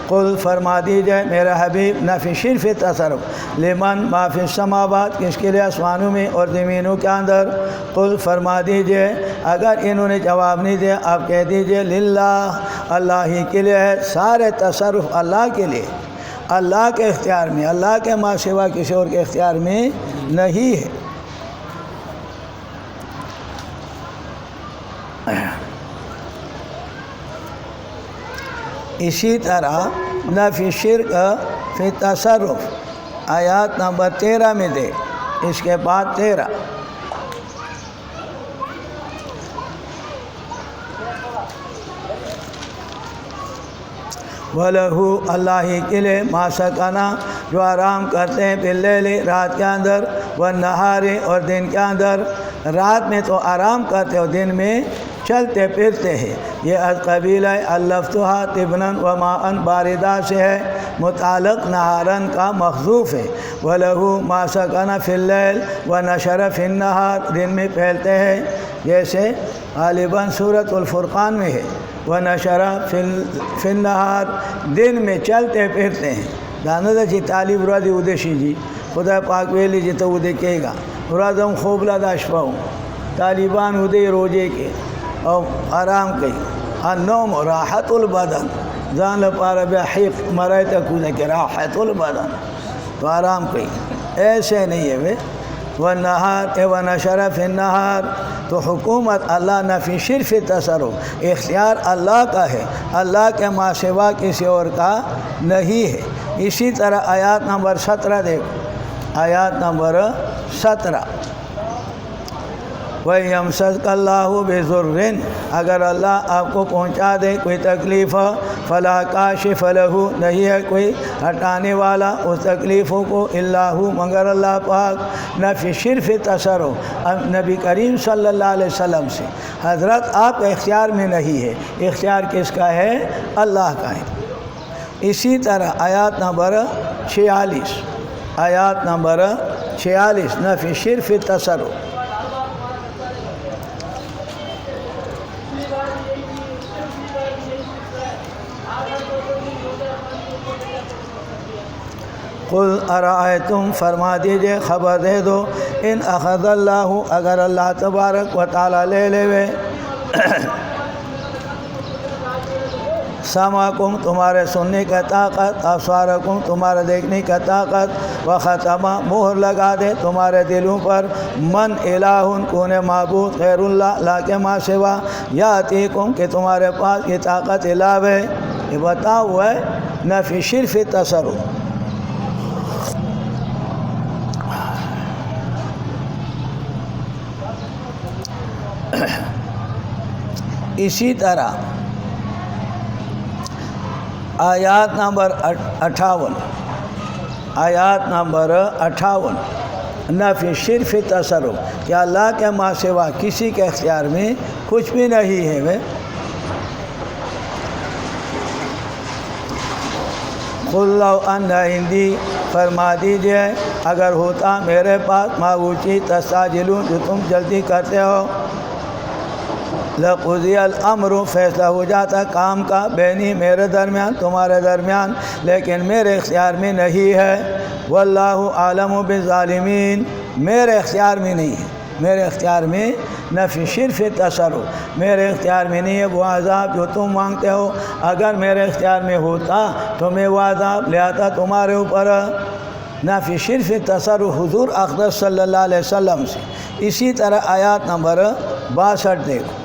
قل فرما دیجئے میرے حبیب نفی شرف تصرف لمن ما فی السماوات کس کے لیے آسمانوں میں اور زمینوں کے اندر. قل فرما دیجئے اگر انہوں نے جواب نہیں دیا آپ کہہ دیجئے للہ اللہ ہی کے لیے ہے. سارے تصرف اللہ کے لیے، اللہ کے اختیار میں، اللہ کے ماں سوا کسی اور کے اختیار میں نہیں ہے. اسی طرح نفی شرک فی تصرف آیات نمبر 13 میں دے. اس کے بعد 13 وَلَهُ اللہ ہی کے لیے ما سکنا جو آرام کرتے ہیں باللیل رات کے اندر، والنہار اور دن کے اندر. رات میں تو آرام کرتے ہو، دن میں چلتے پھرتے ہیں. یہ از قبیل اللفتحہ طبناً و ماءً باردہ سے ہے، متعلق نہارن کا محذوف ہے. وَلَهُ ما سکن فی اللیل ونشر فی النہار دن میں پھیلتے ہیں، جیسے غالباً سورۃ الفرقان میں ہے ونشر فی النہار دن میں چلتے پھرتے ہیں. دانا جی طالب رادی ادیشی جی خدا پاک ویلی جی تو ادے کہے گا رادم خوب لداش پاؤں طالبان ادے روزے کے اور آرام کئی النوم راحت البدن جان لپارا بے حیق مرائے تک ادے کہ راحت البدن تو آرام کئی. ایسے نہیں ہے بے. والنہار ونشر فی النہار تو حکومت اللہ نفی شرف تصرف اختیار اللہ کا ہے، اللہ کے ما سوا کسی اور کا نہیں ہے. اسی طرح آیات نمبر 17 دیکھو. آیات نمبر 17 وَيَمْسَسْكَ اللَّهُ بِضُرٍّ اگر اللہ آپ کو پہنچا دے کوئی تکلیف، فَلَا كَاشِفَ لَهُ نہیں ہے کوئی ہٹانے والا اس تکلیفوں کو الا هو مگر اللہ پاک. نفی شرف تصرف اب نبی کریم صلی اللہ علیہ وسلم سے حضرت آپ کے اختیار میں نہیں ہے، اختیار کس کا ہے؟ اللہ کا ہے. اسی طرح آیات نمبر 46 آیات نمبر 46 نفی شرف تصرف قل ارائیتم فرما دیجئے خبر دے دو ان اخذ اللہ اگر اللہ تبارک و تعالی لے لے سماکم تمہارے سننے کا طاقت، ابصارکم تمہارے دیکھنے کا طاقت، وختمہ مہر لگا دے تمہارے دلوں پر من الہ کون معبود غیر اللہ لا کے ما سوا یاتیکم کہ تمہارے پاس یہ طاقت علاوہ ہے. یہ بتاؤ ہوا ہے نفی شرف تصرف. اسی طرح آیات نمبر 58 آیات نمبر 58 نفی شرف تصرف کہ اللہ کے ما سوا کسی کے اختیار میں کچھ بھی نہیں ہے. وہ قُلْ لَوْ أَنَّ عِنْدِي فرما دیجئے اگر ہوتا میرے پاس ما وہ چیز تستعجلون جو تم جلدی کرتے ہو، لَقُضِيَ الْأَمْرُ فیصلہ ہو جاتا کام کا بینی میرے درمیان تمہارے درمیان، لیکن میرے اختیار میں نہیں ہے. وَاللَّهُ عَالَمُ بِالظَّالِمِينَ میرے اختیار میں نہیں ہے. میرے اختیار میں نفی شرف تصرف میرے اختیار میں نہیں ہے. وہ عذاب جو تم مانگتے ہو اگر میرے اختیار میں ہوتا تو میں وہ عذاب لے آتا تمہارے اوپر. نفی شرف تصرف حضور اقدس صلی اللہ علیہ وسلم سے. اسی طرح آیات نمبر 62 دیکھو.